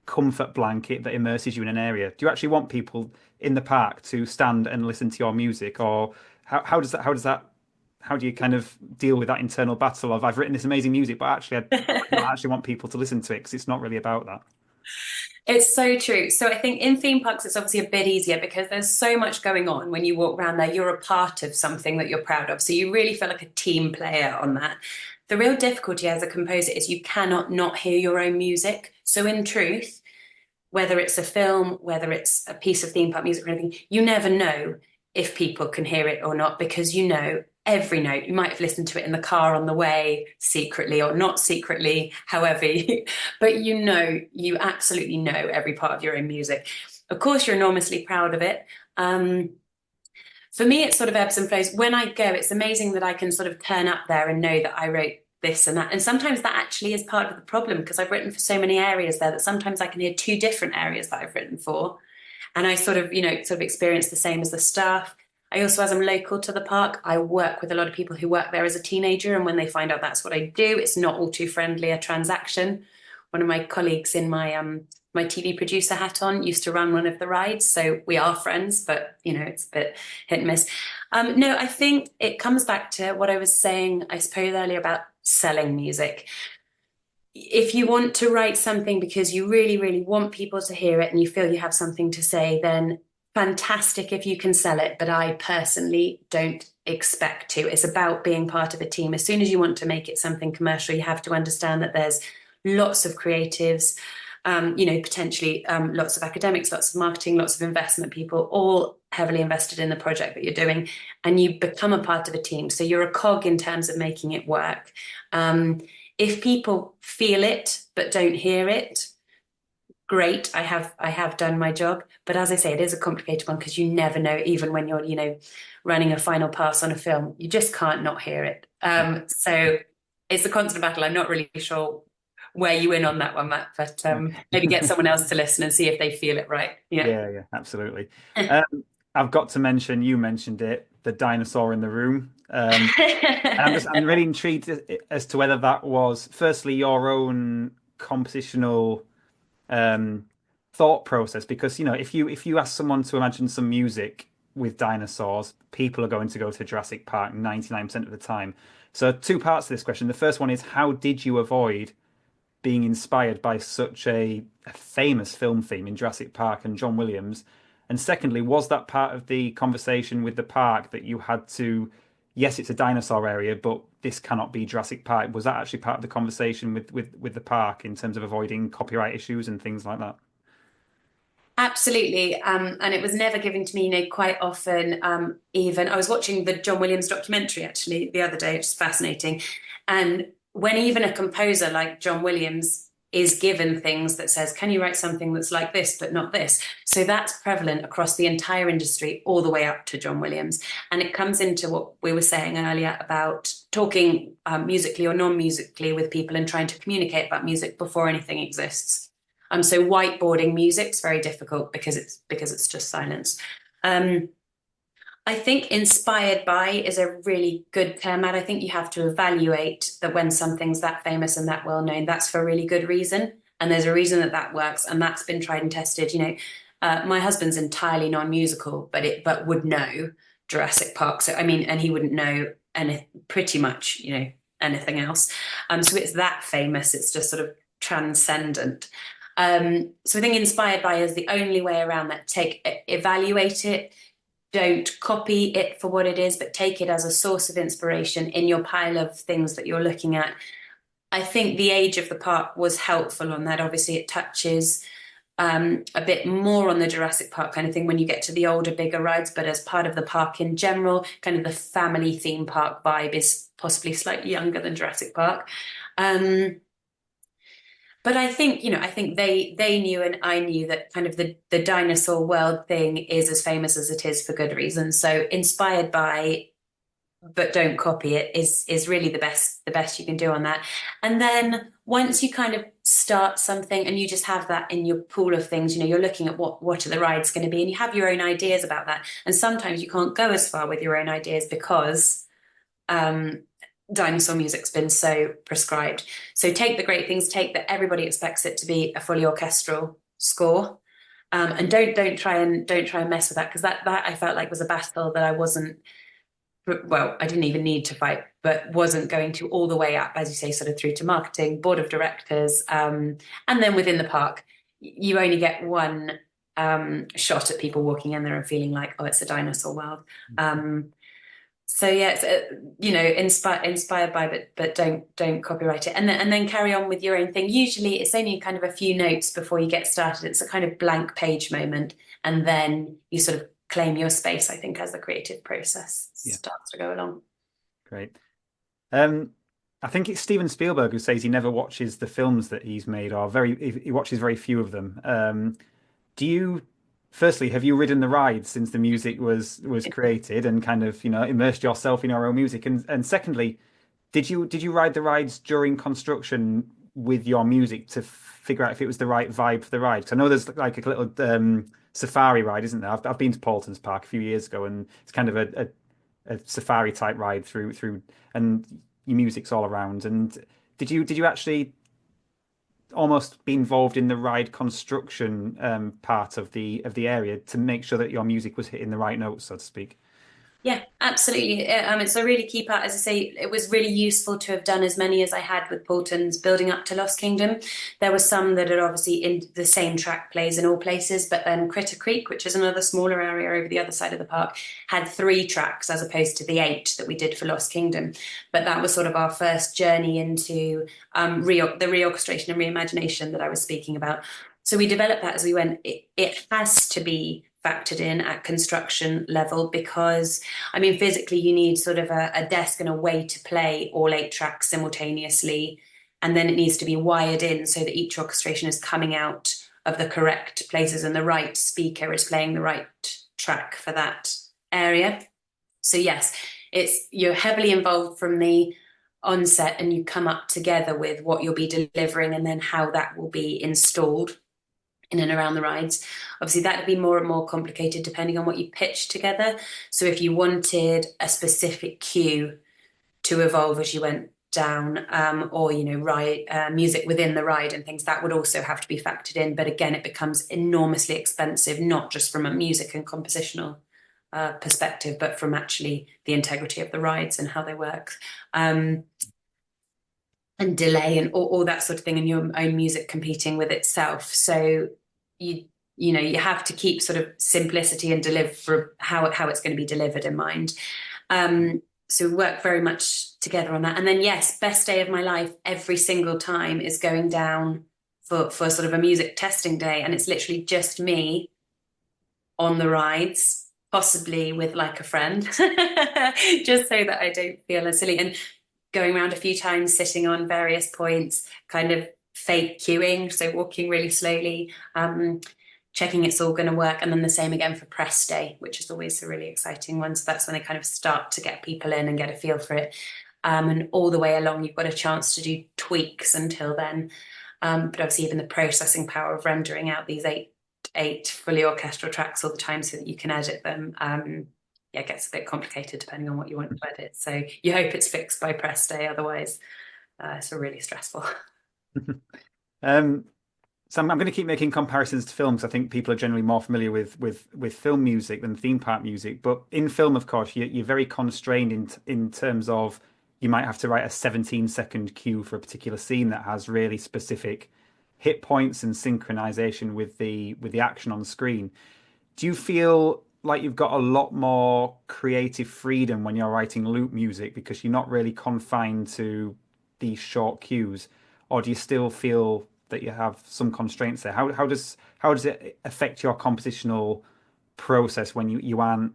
comfort blanket that immerses you in an area? Do you actually want people in the park to stand and listen to your music, or how do you kind of deal with that internal battle of, I've written this amazing music, but actually I don't actually want people to listen to it, because it's not really about that? It's so true. So I think in theme parks, it's obviously a bit easier because there's so much going on. When you walk around there, you're a part of something that you're proud of. So you really feel like a team player on that. The real difficulty as a composer is you cannot not hear your own music. So in truth, whether it's a film, whether it's a piece of theme park music or anything, you never know if people can hear it or not, because you know every note. You might have listened to it in the car on the way, secretly or not secretly, however, but you absolutely know every part of your own music. Of course, you're enormously proud of it. For me, it's sort of ebbs and flows. When I go, it's amazing that I can sort of turn up there and know that I wrote this and that. And sometimes that actually is part of the problem, because I've written for so many areas there that sometimes I can hear 2 different areas that I've written for. And I sort of experience the same as the staff. I also, as I'm local to the park, I work with a lot of people who work there as a teenager. And when they find out that's what I do, it's not all too friendly a transaction. One of my colleagues in my TV producer hat on used to run one of the rides. So we are friends, but, it's a bit hit and miss. No, I think it comes back to what I was saying, I suppose, earlier about selling music. if you want to write something because you really, really want people to hear it and you feel you have something to say, then fantastic if you can sell it. But I personally don't expect to. It's about being part of a team. As soon as you want to make it something commercial, you have to understand that there's lots of creatives, potentially lots of academics, lots of marketing, lots of investment people, all heavily invested in the project that you're doing, and you become a part of a team. So you're a cog in terms of making it work. If people feel it but don't hear it, great. I have done my job. But as I say, it is a complicated one because you never know, even when you're, running a final pass on a film, you just can't not hear it. So it's a constant battle. I'm not really sure where you win on that one, Matt, but maybe get someone else to listen and see if they feel it right. Yeah, absolutely. I've got to mention, you mentioned it, the dinosaur in the room. I'm really intrigued as to whether that was firstly your own compositional thought process, because if you ask someone to imagine some music with dinosaurs, people are going to go to Jurassic Park 99% of the time. So two parts to this question. The first one is, how did you avoid being inspired by such a famous film theme in Jurassic Park and John Williams? And secondly, was that part of the conversation with the park that you had to, yes, it's a dinosaur area, but this cannot be Jurassic Park? Was that actually part of the conversation with the park in terms of avoiding copyright issues and things like that? Absolutely. And it was never given to me, quite often. Even I was watching the John Williams documentary actually the other day, which is fascinating. And when even a composer like John Williams is given things that says, can you write something that's like this, but not this? So that's prevalent across the entire industry, all the way up to John Williams. And it comes into what we were saying earlier about talking musically or non-musically with people and trying to communicate about music before anything exists. So whiteboarding music's very difficult because it's just silence. I think inspired by is a really good term, and I think you have to evaluate that when something's that famous and that well known, that's for a really good reason, and there's a reason that works, and that's been tried and tested. My husband's entirely non-musical, but would know Jurassic Park. So I mean, and he wouldn't know pretty much anything else. So it's that famous. It's just sort of transcendent. So I think inspired by is the only way around that. Evaluate it, don't copy it for what it is, but take it as a source of inspiration in your pile of things that you're looking at. I think the age of the park was helpful on that. Obviously, it touches a bit more on the Jurassic Park kind of thing when you get to the older, bigger rides, but as part of the park in general, kind of the family theme park vibe is possibly slightly younger than Jurassic Park. But I think they knew and I knew that kind of the dinosaur world thing is as famous as it is for good reason. So inspired by, but don't copy it is really the best you can do on that. And then once you kind of start something and you just have that in your pool of things, you're looking at what are the rides going to be, and you have your own ideas about that. And sometimes you can't go as far with your own ideas because dinosaur music's been so prescribed. So take the great things, take that everybody expects it to be a fully orchestral score, and don't try and mess with that, because that I felt like was a battle that I didn't even need to fight, but wasn't going to all the way up, as you say, sort of through to marketing, board of directors, and then within the park, you only get one shot at people walking in there and feeling like, oh, it's a dinosaur world. So yeah, it's, inspired by, but don't copyright it, and then carry on with your own thing. Usually, it's only kind of a few notes before you get started. It's a kind of blank page moment, and then you sort of claim your space, I think, as the creative process starts to go along. Great. I think it's Steven Spielberg who says he never watches the films that he's made, or he watches very few of them. Firstly, have you ridden the ride since the music was created and kind of immersed yourself in your own music? And secondly, did you ride the rides during construction with your music to figure out if it was the right vibe for the ride? Because I know there's like a little safari ride, isn't there? I've been to Paulton's Park a few years ago, and it's kind of a safari type ride through, and your music's all around. And did you actually almost be involved in the ride construction part of the area to make sure that your music was hitting the right notes, so to speak? Yeah, absolutely. It's a really key part. As I say, it was really useful to have done as many as I had with Paultons building up to Lost Kingdom. There were some that are obviously in the same track plays in all places, but then Critter Creek, which is another smaller area over the other side of the park, had 3 tracks as opposed to the 8 that we did for Lost Kingdom. But that was sort of our first journey into the reorchestration and reimagination that I was speaking about. So we developed that as we went. It has to be factored in at construction level because, I mean, physically you need sort of a desk and a way to play all 8 tracks simultaneously. And then it needs to be wired in so that each orchestration is coming out of the correct places and the right speaker is playing the right track for that area. So yes, you're heavily involved from the onset and you come up together with what you'll be delivering and then how that will be installed in and around the rides. Obviously, that would be more and more complicated depending on what you pitch together. So if you wanted a specific cue to evolve as you went down, or ride music within the ride and things, that would also have to be factored in. But again, it becomes enormously expensive, not just from a music and compositional perspective, but from actually the integrity of the rides and how they work. And delay and all that sort of thing, and your own music competing with itself. So you have to keep sort of simplicity and deliver how it's going to be delivered in mind. So we work very much together on that. And then yes, best day of my life every single time is going down for sort of a music testing day, and it's literally just me on the rides, possibly with like a friend, just so that I don't feel as silly. And going around a few times, sitting on various points, kind of fake queuing, so walking really slowly, checking it's all going to work. And then the same again for press day, which is always a really exciting one. So that's when they kind of start to get people in and get a feel for it. And all the way along, you've got a chance to do tweaks until then. But obviously even the processing power of rendering out these eight fully orchestral tracks all the time so that you can edit them, it gets a bit complicated depending on what you want to edit. So you hope it's fixed by press day, otherwise it's really stressful. So I'm going to keep making comparisons to films. I think people are generally more familiar with film music than theme park music. But in film, of course, you're very constrained in terms of you might have to write a 17-second cue for a particular scene that has really specific hit points and synchronization with the action on the screen. Do you feel like you've got a lot more creative freedom when you're writing loop music because you're not really confined to these short cues, or do you still feel that you have some constraints there? How does it affect your compositional process when you aren't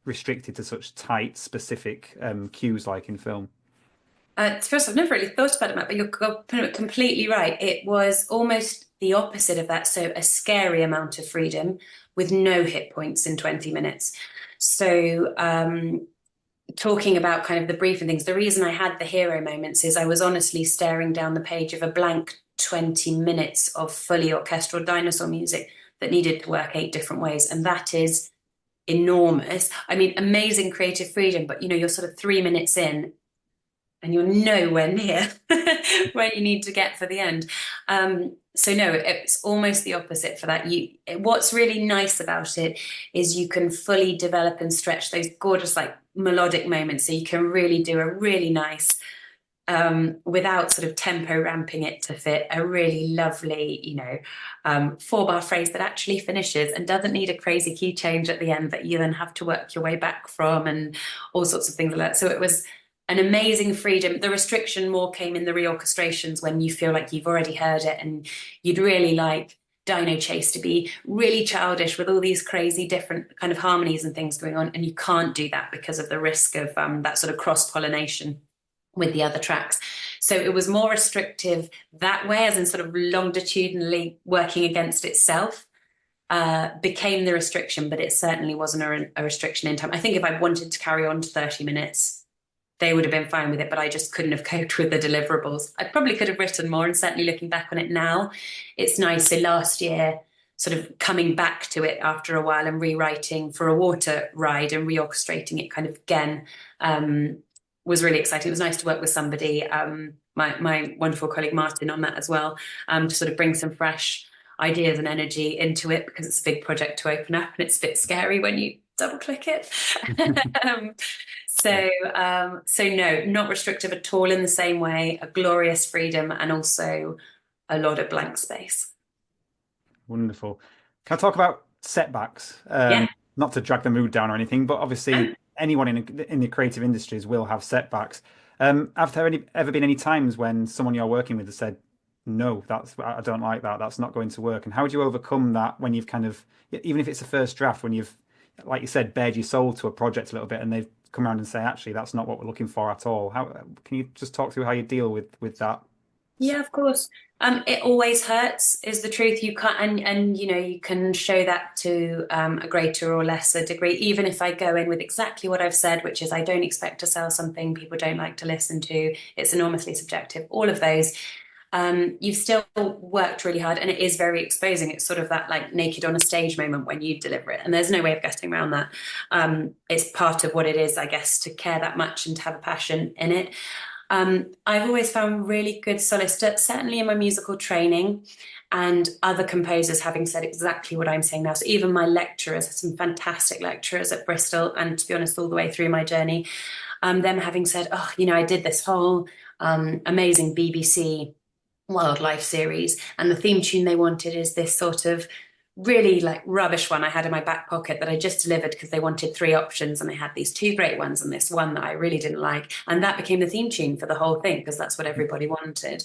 restricted to such tight specific cues like in film? First, I've never really thought about it, Matt, but you're completely right. It was almost the opposite of that. So a scary amount of freedom with no hit points in 20 minutes. So talking about kind of the brief and things, the reason I had the hero moments is I was honestly staring down the page of a blank 20 minutes of fully orchestral dinosaur music that needed to work 8 different ways. And that is enormous. I mean, amazing creative freedom, but you're sort of 3 minutes in and you're nowhere near where you need to get for the end. So no, it's almost the opposite for that. What's really nice about it is you can fully develop and stretch those gorgeous like melodic moments. So you can really do a really nice, without sort of tempo ramping it to fit, a really lovely, 4-bar phrase that actually finishes and doesn't need a crazy key change at the end that you then have to work your way back from and all sorts of things like that. So it was an amazing freedom. The restriction more came in the reorchestrations when you feel like you've already heard it and you'd really like Dino Chase to be really childish with all these crazy different kind of harmonies and things going on, and you can't do that because of the risk of that sort of cross-pollination with the other tracks. So it was more restrictive that way, as in sort of longitudinally working against itself became the restriction, but it certainly wasn't a restriction in time. I think if I wanted to carry on to 30 minutes, they would have been fine with it, but I just couldn't have coped with the deliverables. I probably could have written more, and certainly looking back on it now, it's nice. So last year, sort of coming back to it after a while and rewriting for a water ride and reorchestrating it kind of again was really exciting. It was nice to work with somebody, my wonderful colleague Martin, on that as well, to sort of bring some fresh ideas and energy into it, because it's a big project to open up and it's a bit scary when you double click it. So no, not restrictive at all in the same way, a glorious freedom and also a lot of blank space. Wonderful. Can I talk about setbacks? Yeah. Not to drag the mood down or anything, but obviously anyone in the creative industries will have setbacks. Have there ever been any times when someone you're working with has said, no, I don't like that, that's not going to work? And how do you overcome that when you've kind of, even if it's a first draft, when you've, like you said, bared your soul to a project a little bit and they've come around and say, actually, that's not what we're looking for at all? How can you just talk through how you deal with that? Yeah, of course. It always hurts, is the truth. You can't, and you know, you can show that to a greater or lesser degree. Even if I go in with exactly what I've said, which is I don't expect to sell something people don't like to listen to. It's enormously subjective. All of those. You've still worked really hard, and it is very exposing. It's sort of that like naked on a stage moment when you deliver it, and there's no way of getting around that. It's part of what it is, I guess, to care that much and to have a passion in it. I've always found really good solace, certainly in my musical training, and other composers having said exactly what I'm saying now. So even my lecturers, some fantastic lecturers at Bristol, and to be honest, all the way through my journey, them having said, oh, you know, I did this whole amazing BBC wildlife series, and the theme tune they wanted is this sort of really like rubbish one I had in my back pocket that I just delivered because they wanted 3 options, and they had these 2 great ones and this one that I really didn't like, and that became the theme tune for the whole thing because that's what everybody wanted.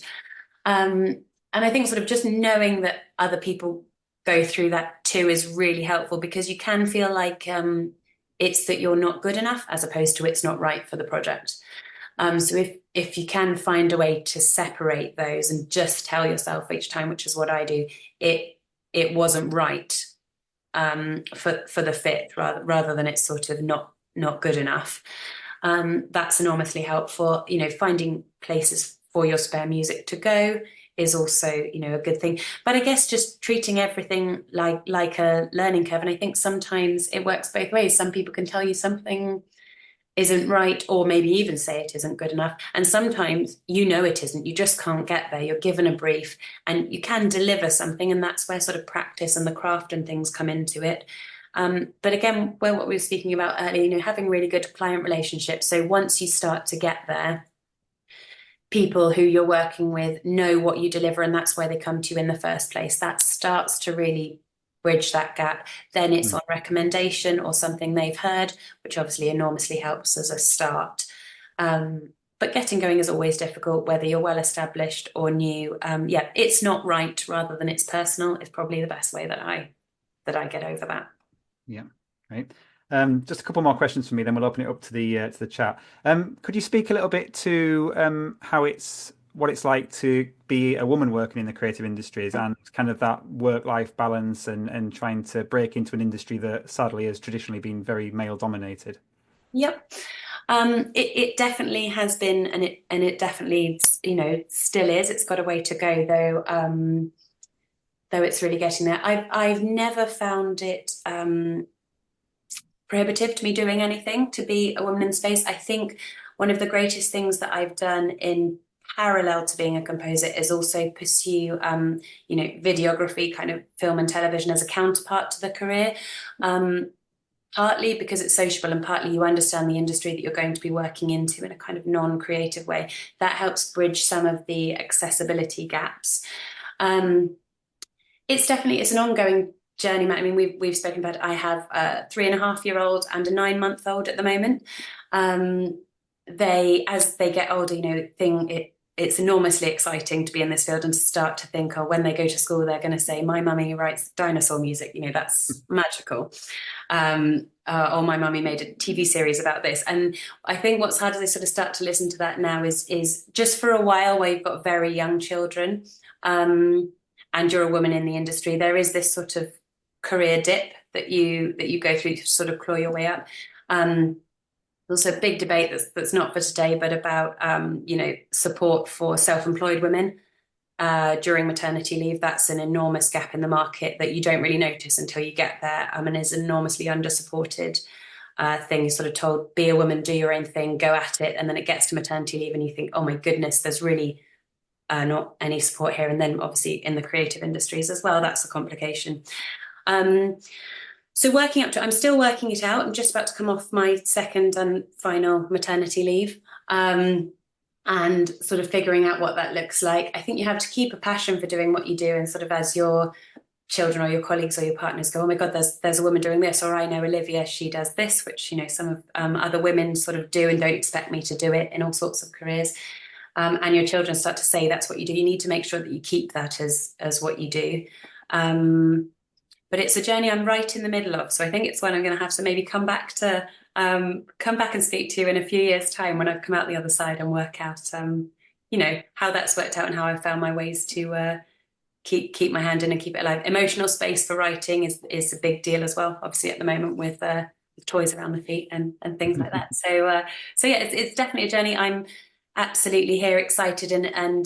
And I think sort of just knowing that other people go through that too is really helpful, because you can feel like it's that you're not good enough as opposed to it's not right for the project. So if you can find a way to separate those and just tell yourself each time, which is what I do, it wasn't right for the fit, rather than it's sort of not good enough. That's enormously helpful. You know, finding places for your spare music to go is also, you know, a good thing. But I guess just treating everything like a learning curve. And I think sometimes it works both ways. Some people can tell you something isn't right, or maybe even say it isn't good enough. And sometimes you know it isn't, you just can't get there. You're given a brief and you can deliver something, and that's where sort of practice and the craft and things come into it. But again, what we were speaking about earlier, you know, having really good client relationships. So once you start to get there, people who you're working with know what you deliver, and that's why they come to you in the first place. That starts to really bridge that gap. Then it's on recommendation or something they've heard, which obviously enormously helps as a start. But getting going is always difficult, whether you're well established or new. Yeah, it's not right rather than it's personal is probably the best way that I get over that. Yeah, right. Just a couple more questions for me, then we'll open it up to the chat. Could you speak a little bit to what it's like to be a woman working in the creative industries, and kind of that work-life balance and trying to break into an industry that sadly has traditionally been very male-dominated? Yep. It definitely has been, and it definitely, you know, still is. It's got a way to go though it's really getting there. I've never found it prohibitive to me doing anything to be a woman in space. I think one of the greatest things that I've done in parallel to being a composer is also pursue, you know, videography, kind of film and television as a counterpart to the career. Partly because it's sociable, and partly you understand the industry that you're going to be working into in a kind of non-creative way. That helps bridge some of the accessibility gaps. It's an ongoing journey, Matt. I mean, we've spoken about it. I have a 3.5-year-old and a 9-month-old at the moment. As they get older, you know, it's enormously exciting to be in this field and to start to think, oh, when they go to school, they're going to say, my mummy writes dinosaur music, you know, that's magical. Or my mummy made a TV series about this. And I think what's hard as they sort of start to listen to that now is just for a while where you've got very young children, and you're a woman in the industry, there is this sort of career dip that you go through to sort of claw your way up. There's also a big debate that's not for today, but about you know, support for self-employed women during maternity leave. That's an enormous gap in the market that you don't really notice until you get there, and is enormously under-supported thing. You're sort of told, be a woman, do your own thing, go at it, and then it gets to maternity leave and you think, oh my goodness, there's really not any support here. And then obviously in the creative industries as well, that's a complication. So working up to, I'm still working it out. I'm just about to come off my second and final maternity leave, and sort of figuring out what that looks like. I think you have to keep a passion for doing what you do, and sort of as your children or your colleagues or your partners go, oh my God, there's a woman doing this, or I know Olivia, she does this, which, you know, some of other women sort of do and don't expect me to do it in all sorts of careers. And your children start to say that's what you do. You need to make sure that you keep that as what you do. But it's a journey I'm right in the middle of. So I think it's one I'm going to have to maybe come back and speak to you in a few years' time when I've come out the other side and work out, you know, how that's worked out and how I've found my ways to keep my hand in and keep it alive. Emotional space for writing is a big deal as well, obviously at the moment with toys around the feet and things like that. So yeah, it's definitely a journey. I'm absolutely here, excited, and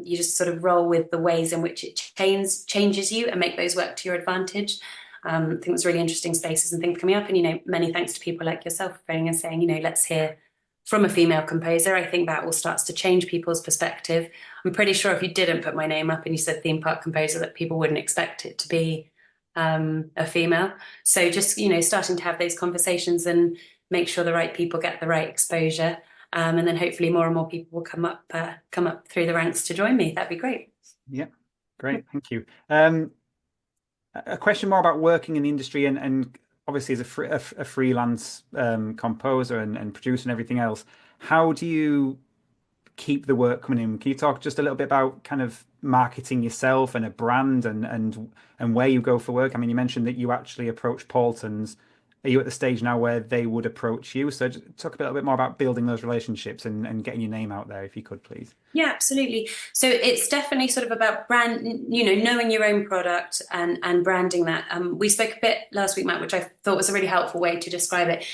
you just sort of roll with the ways in which it changes you and make those work to your advantage. I think there's really interesting spaces and things coming up, and, you know, many thanks to people like yourself for phoning and saying, you know, let's hear from a female composer. I think that all starts to change people's perspective. I'm pretty sure if you didn't put my name up and you said theme park composer, that people wouldn't expect it to be a female. So just, you know, starting to have those conversations and make sure the right people get the right exposure. And then hopefully more and more people will come up through the ranks to join me. That'd be great. Yeah, great. Thank you. A question more about working in the industry and obviously as a freelance composer and producer and everything else. How do you keep the work coming in? Can you talk just a little bit about kind of marketing yourself and a brand and where you go for work? I mean, you mentioned that you actually approach Paultons. Are you at the stage now where they would approach you? So just talk a little bit more about building those relationships and getting your name out there, if you could, please. Yeah, absolutely. So it's definitely sort of about brand, you know, knowing your own product and branding that. We spoke a bit last week, Matt, which I thought was a really helpful way to describe it.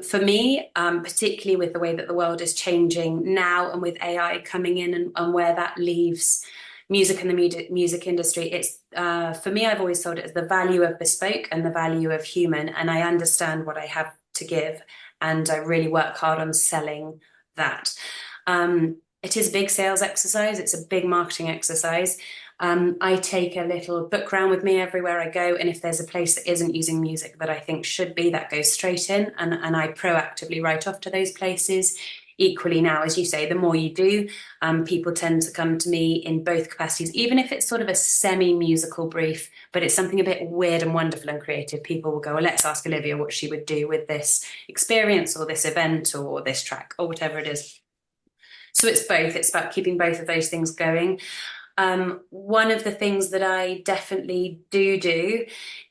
For me, particularly with the way that the world is changing now and with AI coming in and where that leaves music and the music industry, it's for me, I've always thought it as the value of bespoke and the value of human, and I understand what I have to give, and I really work hard on selling that. It is a big sales exercise. It's a big marketing exercise. I take a little book round with me everywhere I go, and if there's a place that isn't using music that I think should be, that goes straight in, and I proactively write off to those places. Equally now, as you say, the more you do, people tend to come to me in both capacities, even if it's sort of a semi-musical brief, but it's something a bit weird and wonderful and creative. People will go, well, let's ask Olivia what she would do with this experience or this event or this track or whatever it is. So it's both. It's about keeping both of those things going. One of the things that I definitely do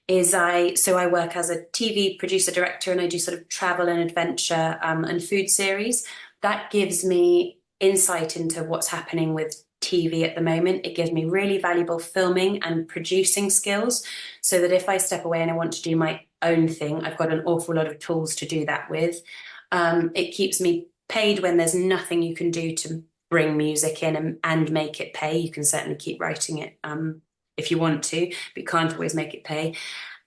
is I work as a TV producer director, and I do sort of travel and adventure and food series. That gives me insight into what's happening with TV at the moment. It gives me really valuable filming and producing skills, so that if I step away and I want to do my own thing, I've got an awful lot of tools to do that with. It keeps me paid when there's nothing you can do to bring music in and make it pay. You can certainly keep writing it if you want to, but you can't always make it pay.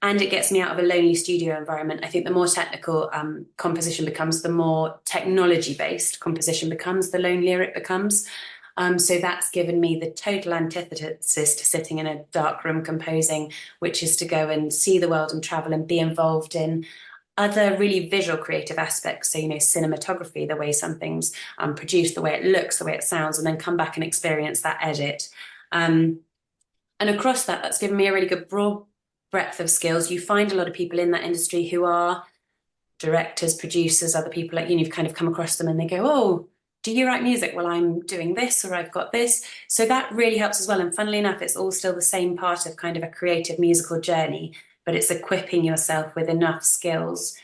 And it gets me out of a lonely studio environment. I think the more technical composition becomes, the more technology-based composition becomes, the lonelier it becomes. So that's given me the total antithesis to sitting in a dark room composing, which is to go and see the world and travel and be involved in other really visual creative aspects. So, you know, cinematography, the way something's produced, the way it looks, the way it sounds, and then come back and experience that edit. And across that, that's given me a really good broad breadth of skills. You find a lot of people in that industry who are directors, producers, other people like you, you've kind of come across them and they go, oh, do you write music? Well, I'm doing this, or I've got this. So that really helps as well. And funnily enough, it's all still the same part of kind of a creative musical journey, but it's equipping yourself with enough skills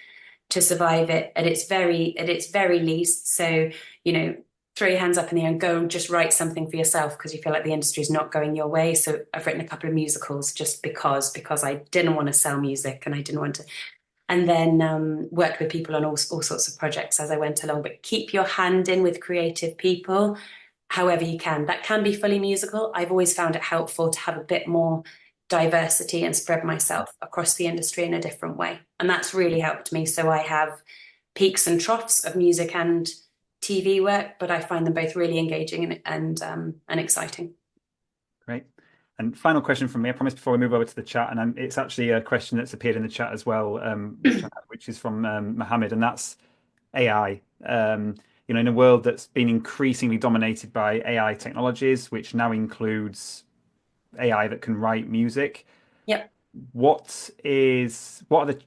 to survive it at its very least. So, you know, throw your hands up in the air and go and just write something for yourself because you feel like the industry is not going your way. So I've written a couple of musicals just because I didn't want to sell music and I didn't want to, and then worked with people on all sorts of projects as I went along. But keep your hand in with creative people however you can. That can be fully musical. I've always found it helpful to have a bit more diversity and spread myself across the industry in a different way. And that's really helped me. So I have peaks and troughs of music and TV work, but I find them both really engaging and exciting. Great. And final question from me, I promise, before we move over to the chat, and it's actually a question that's appeared in the chat as well, which is from Mohammed, and that's AI. In a world that's been increasingly dominated by AI technologies, which now includes AI that can write music. Yep. What are the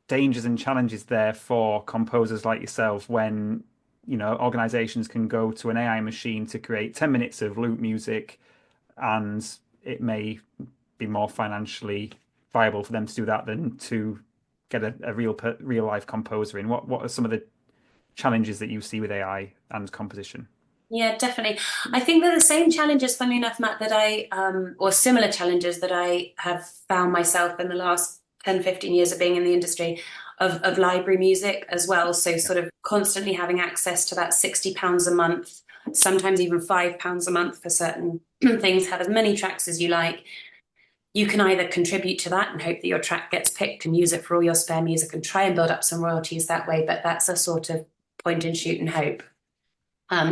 dangers and challenges there for composers like yourself when, organizations can go to an AI machine to create 10 minutes of loop music, and it may be more financially viable for them to do that than to get a real life composer in? What are some of the challenges that you see with AI and composition? Yeah, definitely. I think they're the same challenges, funnily enough, Matt, or similar challenges that I have found myself in the last 10, 15 years of being in the industry of library music as well. So sort of constantly having access to that £60 a month, sometimes even £5 a month for certain things, have as many tracks as you like. You can either contribute to that and hope that your track gets picked and use it for all your spare music and try and build up some royalties that way, but that's a sort of point and shoot and hope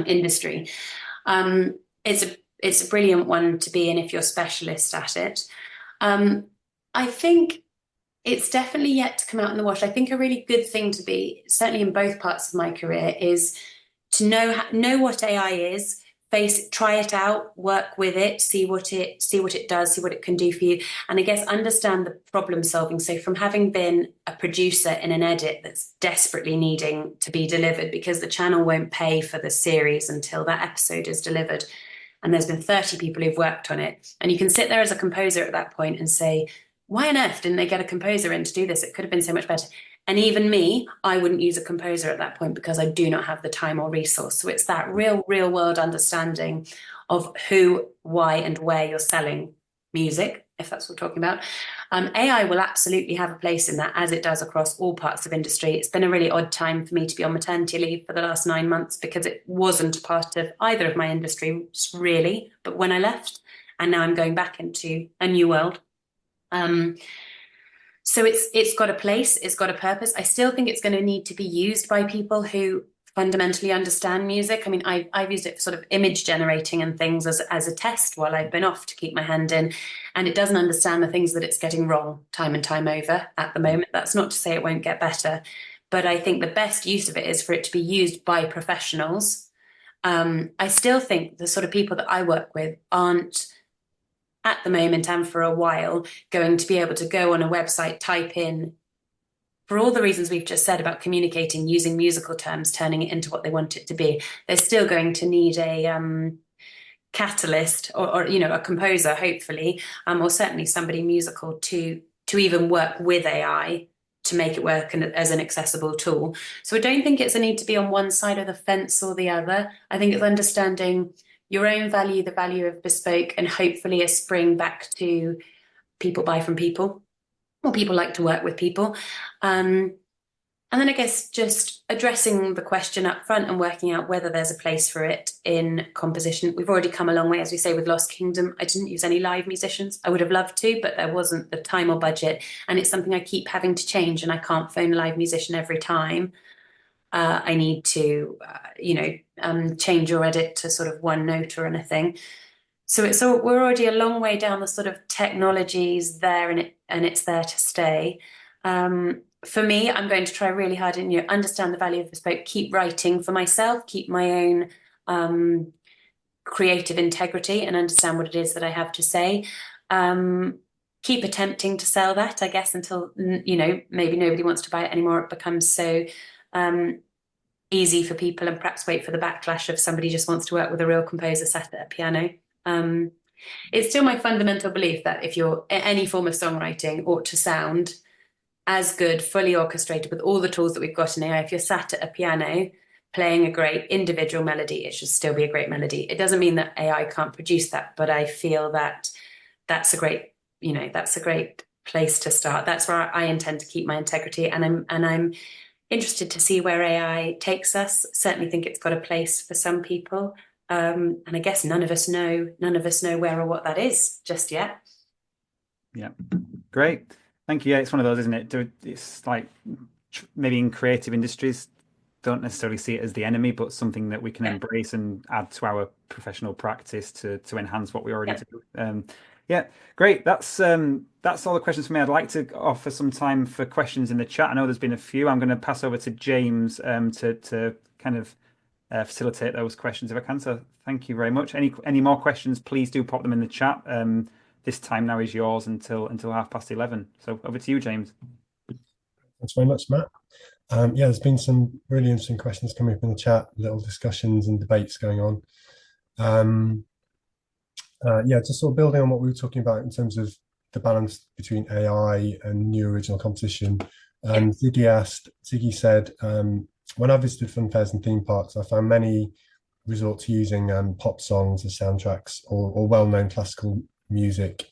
industry. It's a brilliant one to be in if you're specialist at it. I think it's definitely yet to come out in the wash. I think a really good thing to be, certainly in both parts of my career, is to know what AI is, try it out, work with it, see what it does, see what it can do for you, and I guess understand the problem solving. So from having been a producer in an edit that's desperately needing to be delivered because the channel won't pay for the series until that episode is delivered, and there's been 30 people who've worked on it, and you can sit there as a composer at that point and say, why on earth didn't they get a composer in to do this? It could have been so much better. And even me, I wouldn't use a composer at that point because I do not have the time or resource. So it's that real world understanding of who, why, and where you're selling music, if that's what we're talking about. AI will absolutely have a place in that, as it does across all parts of industry. It's been a really odd time for me to be on maternity leave for the last 9 months because it wasn't a part of either of my industries really, but when I left, and now I'm going back into a new world. So it's got a place, it's got a purpose. I still think it's going to need to be used by people who fundamentally understand music. I mean, I've used it for sort of image generating and things as a test while I've been off to keep my hand in, and it doesn't understand the things that it's getting wrong time and time over at the moment. That's not to say it won't get better, but I think the best use of it is for it to be used by professionals. I still think the sort of people that I work with aren't, at the moment and for a while, going to be able to go on a website, type in, for all the reasons we've just said about communicating, using musical terms, turning it into what they want it to be. They're still going to need a catalyst or a composer, hopefully, or certainly somebody musical to even work with AI to make it work as an accessible tool. So I don't think it's a need to be on one side of the fence or the other. I think it's understanding your own value, the value of bespoke, and hopefully a spring back to people buy from people, or people like to work with people. And then I guess just addressing the question up front and working out whether there's a place for it in composition. We've already come a long way, as we say, with Lost Kingdom. I didn't use any live musicians. I would have loved to, but there wasn't the time or budget. And it's something I keep having to change, and I can't phone a live musician every time. I need to, change your edit to sort of one note or anything. So we're already a long way down the sort of technologies there, and it's there to stay. For me, I'm going to try really hard and understand the value of bespoke, keep writing for myself, keep my own creative integrity, and understand what it is that I have to say. Keep attempting to sell that, I guess, until maybe nobody wants to buy it anymore. It becomes so easy for people, and perhaps wait for the backlash of somebody just wants to work with a real composer sat at a piano. It's still my fundamental belief that if you're any form of songwriting ought to sound as good, fully orchestrated with all the tools that we've got in AI. If you're sat at a piano playing a great individual melody, it should still be a great melody. It doesn't mean that AI can't produce that, but I feel that that's a great place to start. That's where I intend to keep my integrity, and I'm interested to see where AI takes us. Certainly think it's got a place for some people. And I guess none of us know where or what that is just yet. Yeah, great. Thank you. Yeah, it's one of those, isn't it? It's like maybe in creative industries, don't necessarily see it as the enemy, but something that we can embrace and add to our professional practice to enhance what we already do. Yeah, great. That's all the questions for me. I'd like to offer some time for questions in the chat. I know there's been a few. I'm going to pass over to James to kind of facilitate those questions if I can. So thank you very much. Any more questions, please do pop them in the chat. This time now is yours until 11:30. So over to you, James. Thanks very much, Matt. Yeah, there's been some really interesting questions coming up in the chat, little discussions and debates going on. Yeah, just sort of building on what we were talking about in terms of the balance between AI and new original composition. Ziggy said, when I visited fun fairs and theme parks, I found many resort to using pop songs as soundtracks or well-known classical music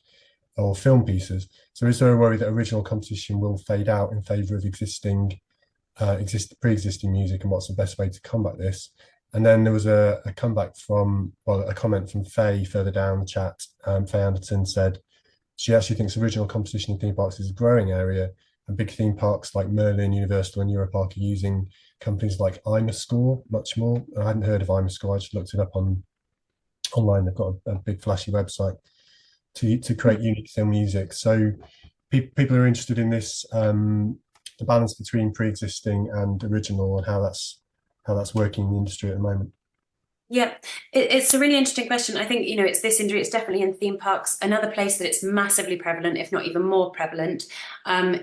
or film pieces. So is there a worry that original composition will fade out in favour of pre-existing music, and what's the best way to combat this? And then there was a comment from Faye further down the chat. Faye Anderton said she actually thinks original composition in theme parks is a growing area, and big theme parks like Merlin, Universal and Europark are using companies like Immerscore much more. I hadn't heard of Immerscore, I just looked it up online. They've got a big flashy website to create unique film music. So people are interested in this, the balance between pre-existing and original, and how that's working in the industry at the moment. Yeah, it's a really interesting question. I think, it's this industry, it's definitely in theme parks. Another place that it's massively prevalent, if not even more prevalent,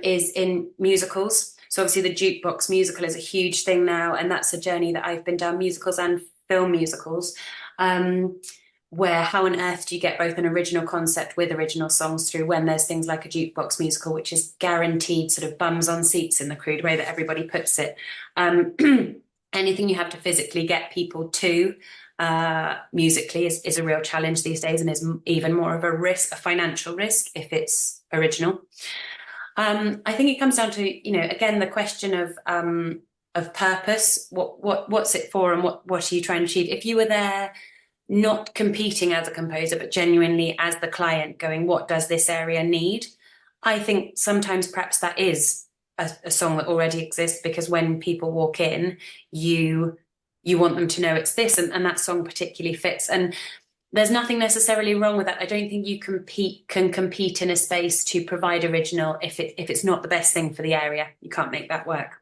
is in musicals. So obviously the jukebox musical is a huge thing now, and that's a journey that I've been down, musicals and film musicals, where how on earth do you get both an original concept with original songs through when there's things like a jukebox musical, which is guaranteed sort of bums on seats in the crude way that everybody puts it. Anything you have to physically get people to musically is a real challenge these days, and is even more of a financial risk if it's original. I think it comes down to, again, the question of purpose. What's it for, and what are you trying to achieve? If you were there not competing as a composer, but genuinely as the client going, what does this area need? I think sometimes perhaps that is a song that already exists, because when people walk in, you want them to know it's this, and that song particularly fits. And there's nothing necessarily wrong with that. I don't think you can compete in a space to provide original if it's not the best thing for the area. You can't make that work.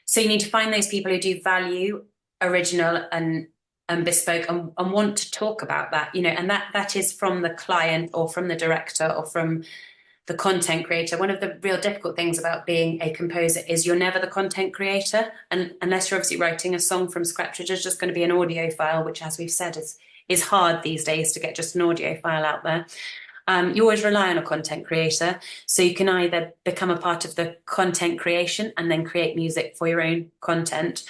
So you need to find those people who do value original and bespoke and want to talk about that, and that is from the client or from the director or from the content creator. One of the real difficult things about being a composer is you're never the content creator, and unless you're obviously writing a song from scratch, which is just going to be an audio file, which, as we've said, is hard these days to get just an audio file out there. You always rely on a content creator, so you can either become a part of the content creation and then create music for your own content,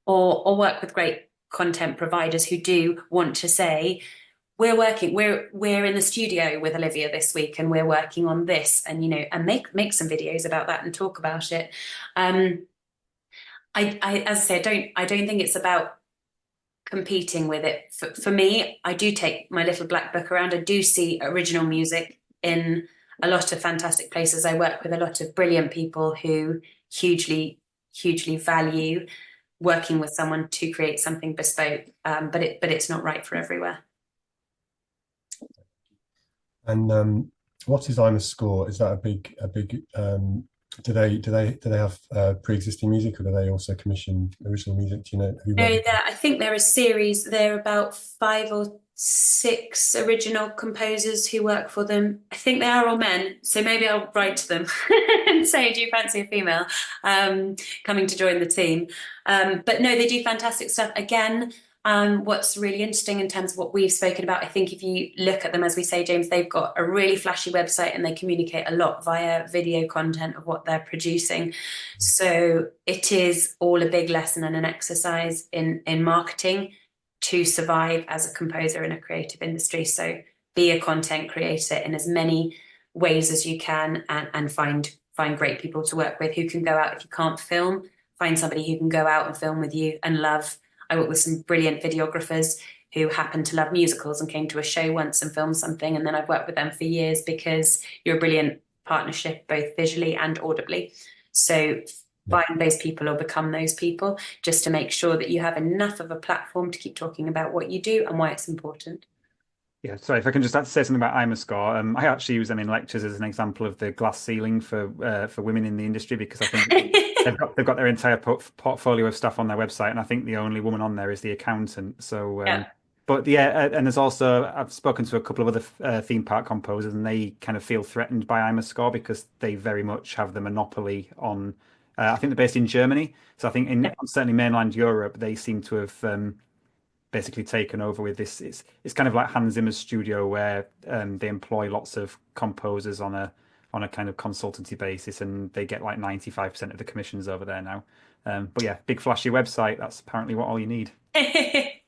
or work with great content providers who do want to say, we're in the studio with Olivia this week and we're working on this, and and make some videos about that and talk about it. I as I say, I don't think it's about competing with it. For me, I do take my little black book around. I do see original music in a lot of fantastic places. I work with a lot of brilliant people who hugely value working with someone to create something bespoke, but it's not right for everywhere. And what is Immerscore? Is that a big? Do they have pre-existing music, or do they also commission original music? Do you know? No, I think they're a series. There are about 5 or 6 original composers who work for them. I think they are all men, so maybe I'll write to them and say, do you fancy a female coming to join the team? But no, they do fantastic stuff. Again, what's really interesting in terms of what we've spoken about, I think if you look at them, as we say, James, they've got a really flashy website and they communicate a lot via video content of what they're producing. So it is all a big lesson and an exercise in marketing to survive as a composer in a creative industry. So be a content creator in as many ways as you can, and find great people to work with who can go out. If you can't film, find somebody who can go out and film with you and love. I work with some brilliant videographers who happen to love musicals and came to a show once and filmed something, and then I've worked with them for years because you're a brilliant partnership, both visually and audibly. So find those people or become those people, just to make sure that you have enough of a platform to keep talking about what you do and why it's important. Yeah, sorry, if I can just say something about Imerscore. I actually use them in lectures as an example of the glass ceiling for women in the industry, because I think they've got their entire portfolio of stuff on their website, and I think the only woman on there is the accountant. So, Yeah. but yeah, and there's also, I've spoken to a couple of other theme park composers, and they kind of feel threatened by Imerscore because they very much have the monopoly on. I think they're based in Germany, so I think in Yeah. certainly mainland Europe they seem to have basically taken over with this. It's kind of like Hans Zimmer's studio, where they employ lots of composers on a kind of consultancy basis, and they get like 95% of the commissions over there now. But yeah, big flashy website. That's apparently what all you need. I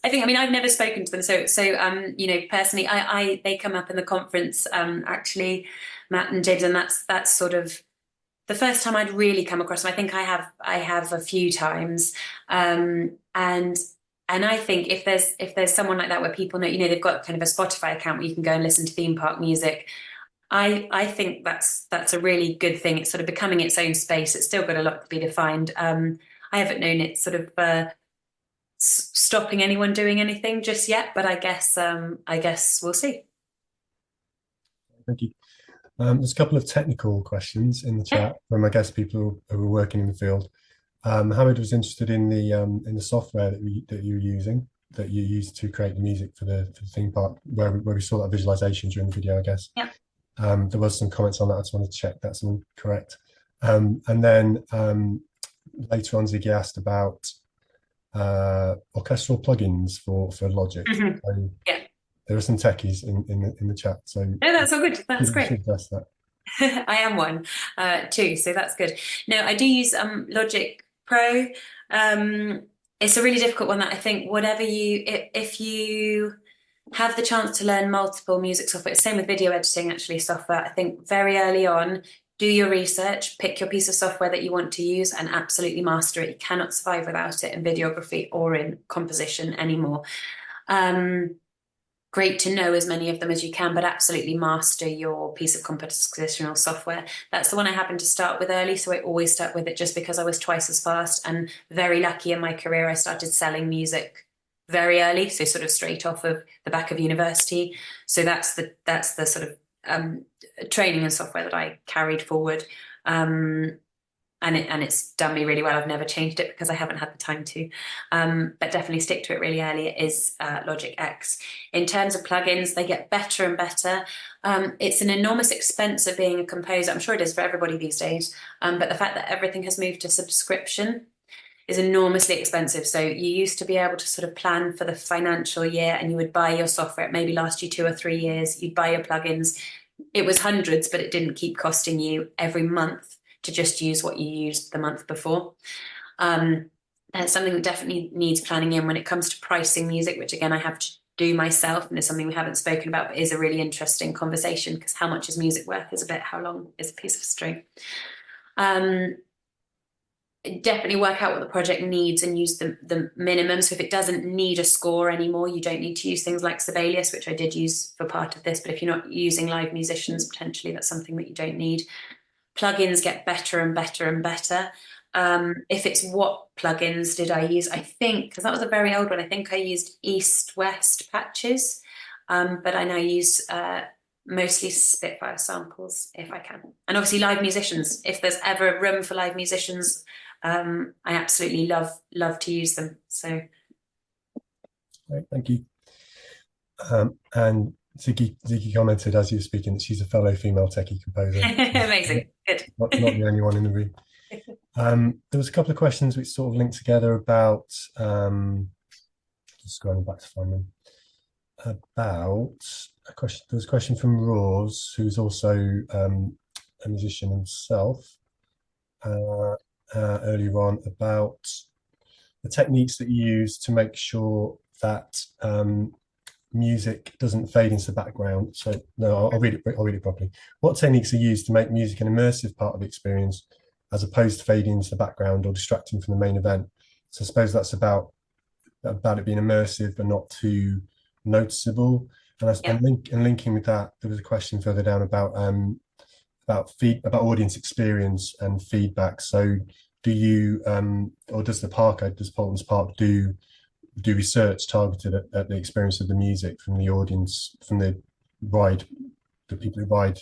mean, I've never spoken to them, so you know, personally, they come up in the conference, actually, Matt and James, and that's sort of the first time I'd really come across them. I think I have a few times, and I think if there's someone like that where people know, you know, they've got kind of a Spotify account where you can go and listen to theme park music. I think that's a really good thing. It's sort of becoming its own space. It's still got a lot to be defined. I haven't known it sort of stopping anyone doing anything just yet, but I guess we'll see. Thank you. There's a couple of technical questions in the chat from, I guess, people who are working in the field. Hamid was interested in the software that you're using, that you used to create the music for the theme park, where we saw that visualization during the video, I guess. Yeah. There was some comments on that. I just wanted to check that's all correct. And then later on, Ziggy asked about orchestral plugins for Logic. Mm-hmm. So yeah. There are some techies in the chat. So no, that's all good. That's great. Address that. I am one too, so that's good. No, I do use Logic Pro. It's a really difficult one that I think if you have the chance to learn multiple music software, same with video editing actually software, I think very early on, do your research, pick your piece of software that you want to use and absolutely master it. You cannot survive without it in videography or in composition anymore. Great to know as many of them as you can, but absolutely master your piece of compositional software. That's the one I happened to start with early, so I always start with it just because I was twice as fast, and very lucky in my career I started selling music very early, so sort of straight off of the back of university. So that's the sort of training and software that I carried forward. And it's done me really well. I've never changed it because I haven't had the time to, but definitely stick to it really early. It is Logic X. In terms of plugins, they get better and better. It's an enormous expense of being a composer. I'm sure it is for everybody these days, but the fact that everything has moved to subscription is enormously expensive. So you used to be able to sort of plan for the financial year and you would buy your software. It maybe last you 2 or 3 years. You'd buy your plugins. It was hundreds, but it didn't keep costing you every month to just use what you used the month before. That's something that definitely needs planning in when it comes to pricing music, which again I have to do myself, and is something we haven't spoken about, but is a really interesting conversation, because how much is music worth is a bit how long is a piece of string. Definitely work out what the project needs and use the minimum. So if it doesn't need a score anymore, you don't need to use things like Sibelius, which I did use for part of this, but if you're not using live musicians, potentially that's something that you don't need. Plugins get better and better and better. If it's what plugins did I use, I think, because that was a very old one, I think I used East-West patches, but I now use mostly Spitfire samples if I can. And obviously live musicians, if there's ever room for live musicians, I absolutely love to use them. So Great, thank you. And Ziggy commented as you were speaking that she's a fellow female techie composer. Amazing, good. Not the only one in the room. There was a couple of questions which sort of linked together about, just going back to find them, about a question. There was a question from Roars, who's also a musician himself, earlier on, about the techniques that you use to make sure that music doesn't fade into the background. So no, I'll read it properly. What techniques are used to make music an immersive part of the experience, as opposed to fading into the background or distracting from the main event? So I suppose that's about it being immersive but not too noticeable. And linking with that, there was a question further down about audience experience and feedback. So do you or does Polton's Park do do research targeted at the experience of the music from the audience, from the people who ride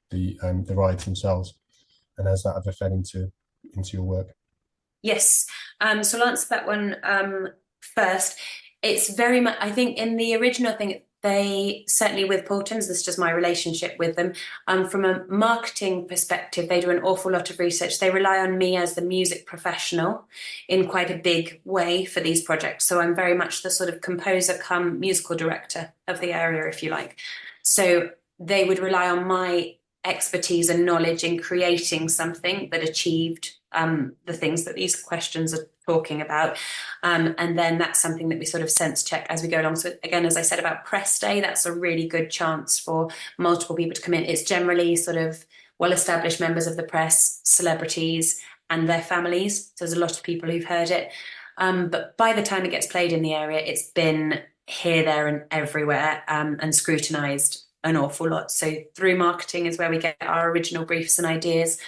the rides themselves, and has that ever fed into your work? Yes. So I'll answer that one first. It's very much, I think in the original thing, they certainly with Paultons, this is just my relationship with them. From a marketing perspective, they do an awful lot of research. They rely on me as the music professional in quite a big way for these projects. So I'm very much the sort of composer come musical director of the area, if you like. So they would rely on my expertise and knowledge in creating something that achieved the things that these questions are talking about. And then that's something that we sort of sense check as we go along. So again, as I said about press day, that's a really good chance for multiple people to come in. It's generally sort of well-established members of the press, celebrities, and their families. So there's a lot of people who've heard it. But by the time it gets played in the area, it's been here, there, and everywhere, and scrutinized an awful lot. So through marketing is where we get our original briefs and ideas,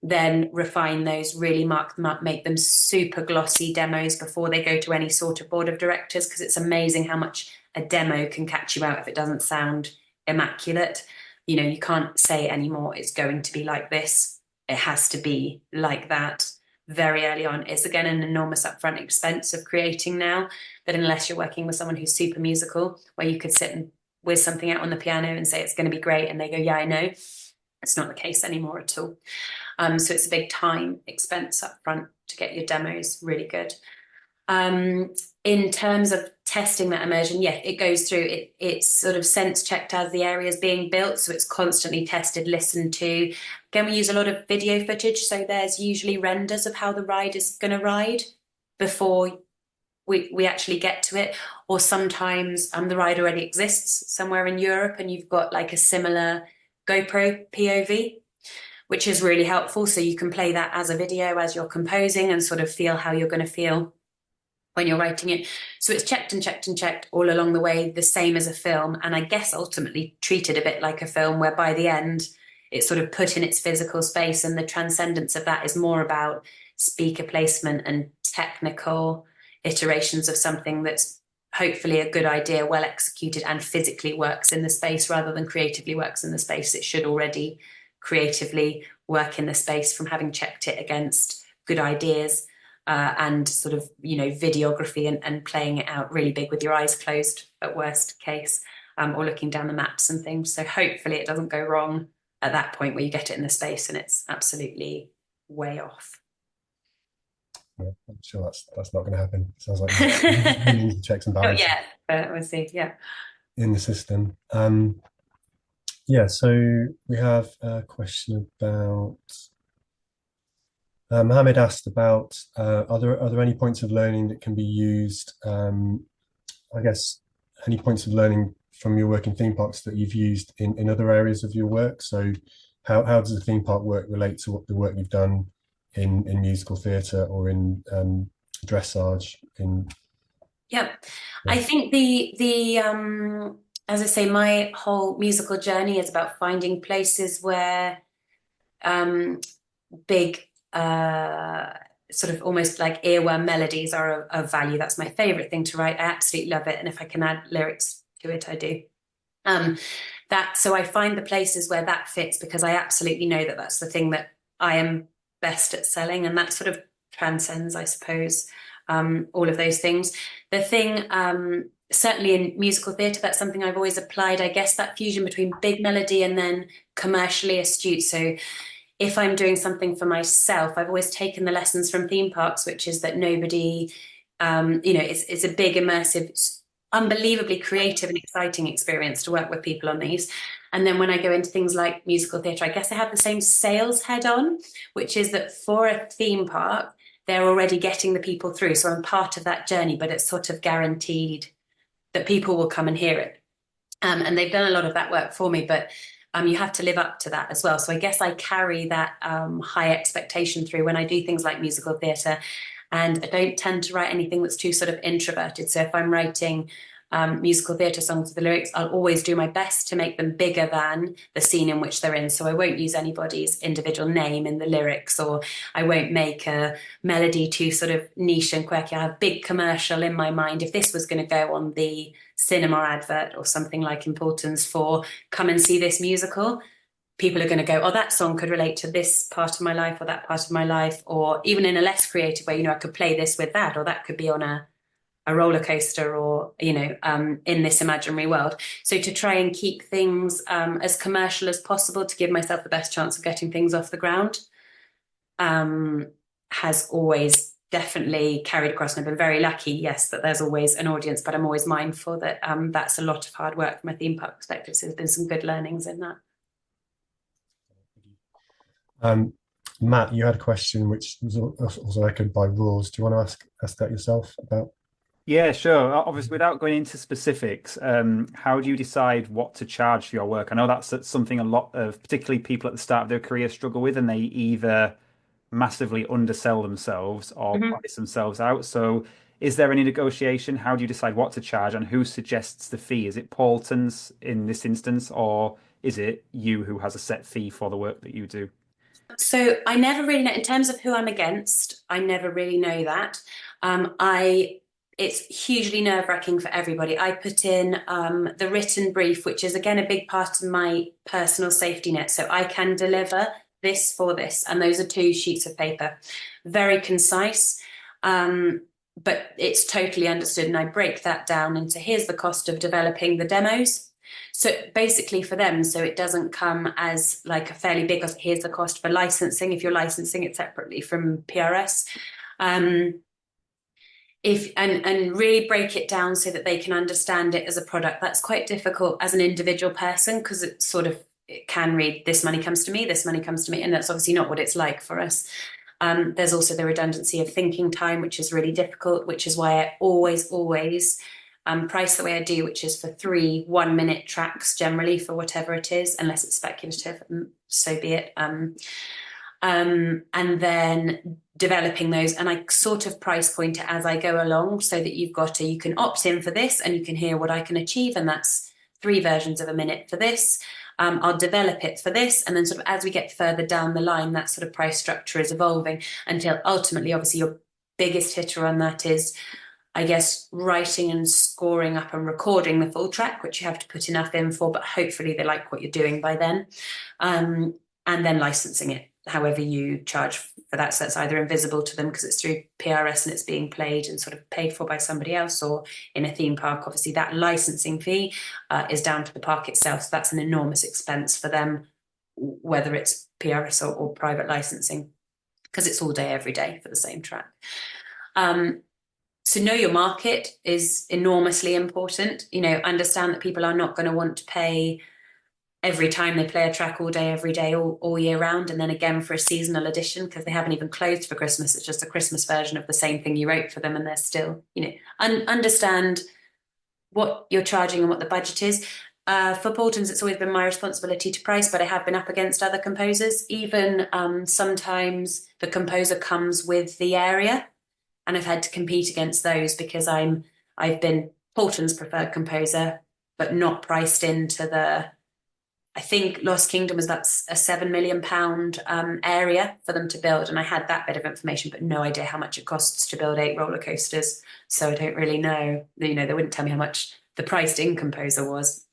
then refine those, really mark them up, make them super glossy demos before they go to any sort of board of directors, because it's amazing how much a demo can catch you out if it doesn't sound immaculate. You know, you can't say anymore, it's going to be like this. It has to be like that very early on. It's again an enormous upfront expense of creating now, but unless you're working with someone who's super musical, where you could sit and whiz something out on the piano and say it's going to be great, and they go, yeah, I know. It's not the case anymore at all. So it's a big time expense up front to get your demos really good. In terms of testing that immersion, yeah, it goes through, it's sort of sense checked as the area is being built. So it's constantly tested, listened to. Again, we use a lot of video footage. So there's usually renders of how the ride is going to ride before we actually get to it. Or sometimes the ride already exists somewhere in Europe and you've got like a similar GoPro POV, which is really helpful. So you can play that as a video as you're composing and sort of feel how you're going to feel when you're writing it. So it's checked and checked and checked all along the way, the same as a film. And I guess ultimately treated a bit like a film, where by the end it's sort of put in its physical space, and the transcendence of that is more about speaker placement and technical iterations of something that's hopefully a good idea, well executed, and physically works in the space rather than creatively works in the space. It should already creatively work in the space from having checked it against good ideas and sort of, you know, videography and playing it out really big with your eyes closed at worst case, or looking down the maps and things. So hopefully it doesn't go wrong at that point where you get it in the space and it's absolutely way off. Yeah, I'm sure that's not going to happen. It sounds like millions of checks and balances. Not yet, but we'll see. Yeah. In the system. Yeah, so we have a question about Mohammed asked about are there any points of learning that can be used? I guess any points of learning from your work in theme parks that you've used in other areas of your work. So how does the theme park work relate to what the work you've done in musical theatre or in dressage? Yeah, I think the as I say, my whole musical journey is about finding places where big sort of almost like earworm melodies are of value. That's my favorite thing to write. I absolutely love it, and if I can add lyrics to it, I do. So I find the places where that fits, because I absolutely know that that's the thing that I am best at selling, and that sort of transcends, I suppose, all of those things. The thing, certainly in musical theatre, that's something I've always applied, I guess, that fusion between big melody and then commercially astute. So if I'm doing something for myself, I've always taken the lessons from theme parks, which is that nobody, it's a big, immersive, unbelievably creative and exciting experience to work with people on these. And then when I go into things like musical theatre, I guess I have the same sales head on, which is that for a theme park, they're already getting the people through. So I'm part of that journey, but it's sort of guaranteed that people will come and hear it. And they've done a lot of that work for me, but you have to live up to that as well. So I guess I carry that high expectation through when I do things like musical theatre. And I don't tend to write anything that's too sort of introverted. So if I'm writing musical theatre songs with the lyrics, I'll always do my best to make them bigger than the scene in which they're in. So I won't use anybody's individual name in the lyrics, or I won't make a melody too sort of niche and quirky. I have a big commercial in my mind. If this was going to go on the cinema advert or something like Importance for come and see this musical, people are going to go, oh, that song could relate to this part of my life or that part of my life, or even in a less creative way, I could play this with that, or that could be on a roller coaster, or, in this imaginary world. So to try and keep things as commercial as possible to give myself the best chance of getting things off the ground has always definitely carried across. And I've been very lucky, yes, that there's always an audience, but I'm always mindful that that's a lot of hard work from a theme park perspective. So there's been some good learnings in that. Matt, you had a question which was also echoed by Roars. Do you want to ask that yourself about? Yeah, sure. Obviously, without going into specifics, how do you decide what to charge for your work? I know that's something a lot of, particularly people at the start of their career, struggle with, and they either massively undersell themselves or price themselves out. So is there any negotiation? How do you decide what to charge, and who suggests the fee? Is it Paulton's in this instance, or is it you who has a set fee for the work that you do? So I never really know, in terms of who I'm against, I never really know that. It's hugely nerve-wracking for everybody. I put in the written brief, which is, again, a big part of my personal safety net. So I can deliver this for this. And those are 2 sheets of paper. Very concise, but it's totally understood. And I break that down into, here's the cost of developing the demos. So basically for them, so it doesn't come as like a fairly big, here's the cost for licensing, if you're licensing it separately from PRS. And really break it down so that they can understand it as a product. That's quite difficult as an individual person, because it can read, this money comes to me, this money comes to me, and that's obviously not what it's like for us. There's also the redundancy of thinking time, which is really difficult, which is why I always price the way I do, which is for 3 1-minute tracks generally, for whatever it is, unless it's speculative, so be it. And then developing those, and I sort of price point it as I go along, so that you can opt in for this and you can hear what I can achieve, and that's 3 versions of a minute for this. I'll develop it for this, and then sort of as we get further down the line, that sort of price structure is evolving until ultimately, obviously, your biggest hitter on that is, I guess, writing and scoring up and recording the full track, which you have to put enough in for, but hopefully they like what you're doing by then. And then licensing it, however you charge for that. So that's either invisible to them because it's through PRS and it's being played and sort of paid for by somebody else, or in a theme park, obviously that licensing fee is down to the park itself. So that's an enormous expense for them, whether it's PRS or private licensing, because it's all day, every day for the same track. So know your market is enormously important. Understand that people are not going to want to pay every time they play a track all day, every day, all year round, and then again for a seasonal edition, because they haven't even closed for Christmas. It's just a Christmas version of the same thing you wrote for them, and they're still, understand what you're charging and what the budget is. For Paulton's, it's always been my responsibility to price, but I have been up against other composers. Even sometimes the composer comes with the area, and I've had to compete against those because I've been Paulton's preferred composer, but not priced into I think Lost Kingdom was that's a £7 million area for them to build, and I had that bit of information, but no idea how much it costs to build 8 roller coasters. So I don't really know. They wouldn't tell me how much the priced-in composer was.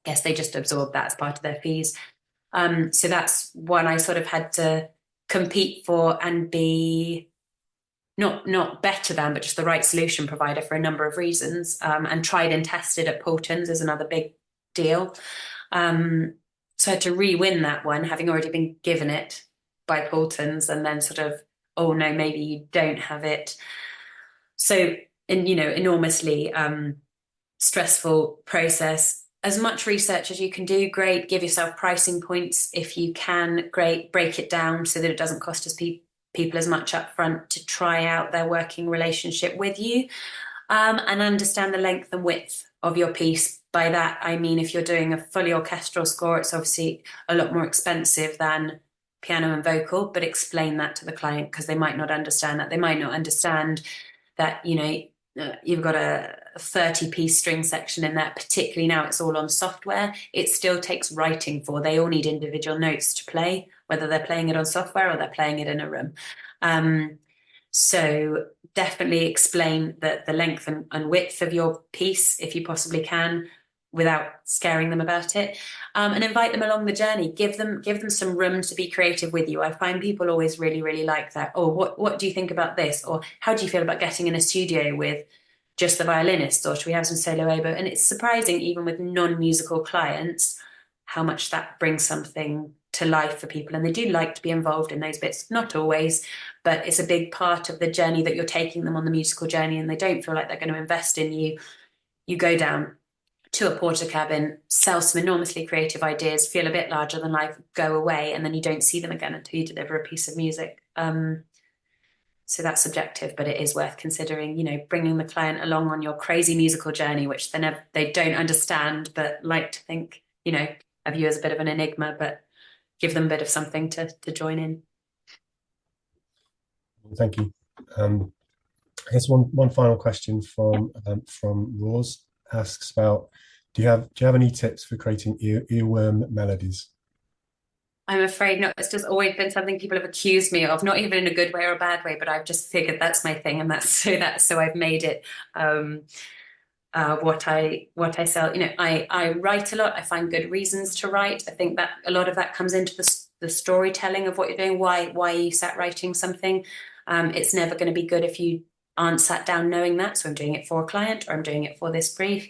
Yes, they just absorbed that as part of their fees. So that's one I sort of had to compete for and be not better than, but just the right solution provider for a number of reasons. And tried and tested at Paulton's is another big deal. So I had to re-win that one, having already been given it by Paulton's, and then sort of, oh no, maybe you don't have it. So, enormously stressful process. As much research as you can do, great. Give yourself pricing points if you can, great. Break it down so that it doesn't cost us people as much upfront to try out their working relationship with you, and understand the length and width of your piece. By that, I mean, if you're doing a fully orchestral score, it's obviously a lot more expensive than piano and vocal, but explain that to the client, because they might not understand that. They might not understand that, you've got a a 30-piece string section in there, particularly now it's all on software, it still takes writing for. They all need individual notes to play, whether they're playing it on software or they're playing it in a room. So definitely explain the length and width of your piece if you possibly can, without scaring them about it, and invite them along the journey. Give them some room to be creative with you. I find people always really like that. Oh, what do you think about this? Or how do you feel about getting in a studio with just the violinist? Or should we have some solo oboe? And it's surprising, even with non-musical clients, how much that brings something to life for people. And they do like to be involved in those bits. Not always, but it's a big part of the journey that you're taking them on, the musical journey, and they don't feel like they're going to invest in you. You go down to a porter cabin, sell some enormously creative ideas, feel a bit larger than life, go away, and then you don't see them again until you deliver a piece of music. So that's subjective, but it is worth considering, you know, bringing the client along on your crazy musical journey, which they don't understand, but like to think, you know, of you as a bit of an enigma, but give them a bit of something to join in. Thank you. I guess one final question from Roz asks about, do you have any tips for creating earworm melodies? I'm afraid not. It's just always been something people have accused me of, not even in a good way or a bad way, but I've just figured that's my thing, and so I've made it what I sell. You know, I write a lot. I find good reasons to write. I think that a lot of that comes into the storytelling of what you're doing. Why you sat writing something. It's never going to be good if you aren't sat down knowing that. So I'm doing it for a client, or I'm doing it for this brief.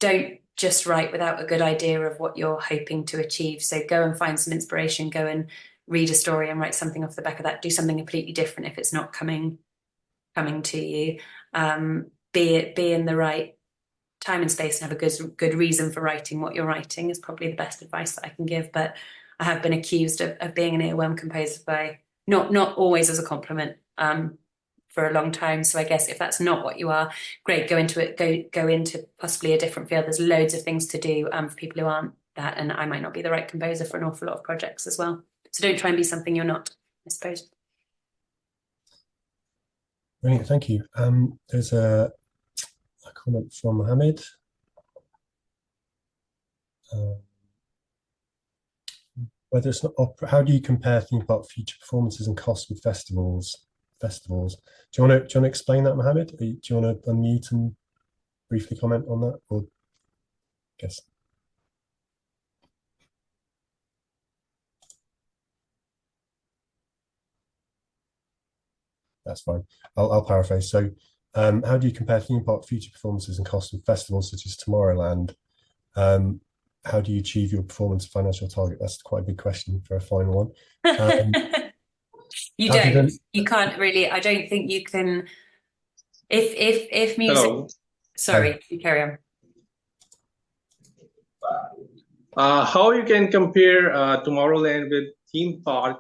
Don't just write without a good idea of what you're hoping to achieve. So go and find some inspiration, go and read a story and write something off the back of that. Do something completely different if it's not coming to you. Be in the right time and space and have a good reason for writing what you're writing is probably the best advice that I can give. But I have been accused of being an earworm composer by not always as a compliment, for a long time. So I guess if that's not what you are, great, go into it, go into possibly a different field. There's loads of things to do for people who aren't that, and I might not be the right composer for an awful lot of projects as well. So don't try and be something you're not, I suppose. Brilliant, thank you. There's a comment from Mohammed. Whether it's not opera, how do you compare theme park future performances and costs with festivals? Do you want to explain that, Mohammed? Do you want to unmute and briefly comment on that? Or guess that's fine. I'll paraphrase. So, how do you compare theme park future performances and costs with festivals such as Tomorrowland? How do you achieve your performance financial target? That's quite a big question for a final one. You don't. You can't really. I don't think you can. If music. Hello. Sorry, you carry on. How you can compare Tomorrowland with theme park,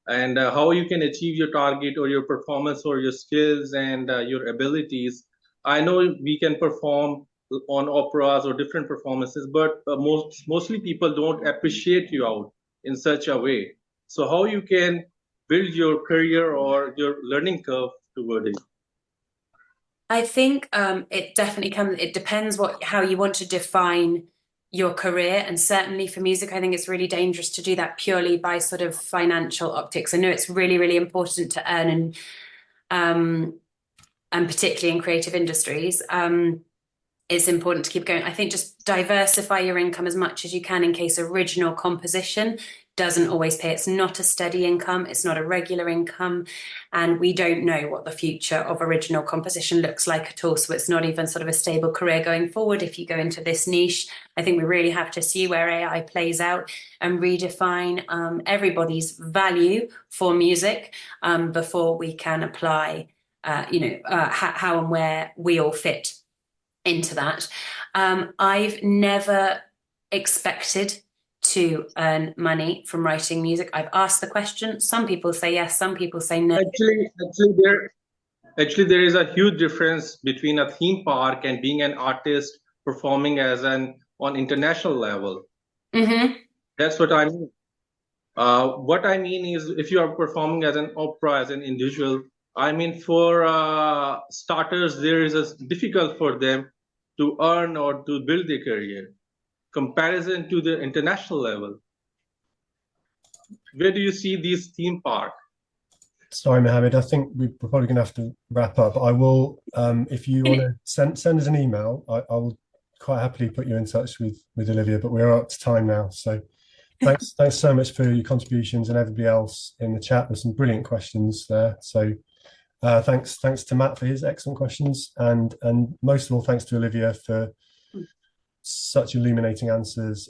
and how you can achieve your target or your performance or your skills and your abilities. I know we can perform on operas or different performances, but mostly people don't appreciate you out in such a way. So how you can build your career or your learning curve toward it? I think it definitely comes. It depends how you want to define your career, and certainly for music, I think it's really dangerous to do that purely by sort of financial optics. I know it's really important to earn, and particularly in creative industries, it's important to keep going. I think just diversify your income as much as you can in case original composition doesn't always pay. It's not a steady income, it's not a regular income, and we don't know what the future of original composition looks like at all. So it's not even sort of a stable career going forward if you go into this niche. I think we really have to see where AI plays out and redefine everybody's value for music before we can apply how and where we all fit into that. I've never expected to earn money from writing music. I've asked the question. Some people say yes, some people say no. Actually, there is a huge difference between a theme park and being an artist performing on international level. Mm-hmm. That's what I mean. What I mean is, if you are performing as an opera, as an individual I mean, for starters, there is a difficult for them to earn or to build their career. Comparison to the international level. Where do you see these theme park? Sorry, Mohammed, I think we're probably going to have to wrap up. I will, if you want to send us an email, I will quite happily put you in touch with Olivia, but we're up to time now. So thanks so much for your contributions and everybody else in the chat. There's some brilliant questions there. So thanks to Matt for his excellent questions, and most of all, thanks to Olivia for such illuminating answers.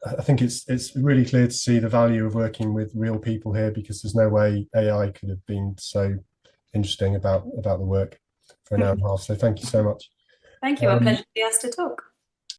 I think it's really clear to see the value of working with real people here, because there's no way AI could have been so interesting about the work for an hour and a half. So thank you so much. Thank you. A pleasure to be asked to talk.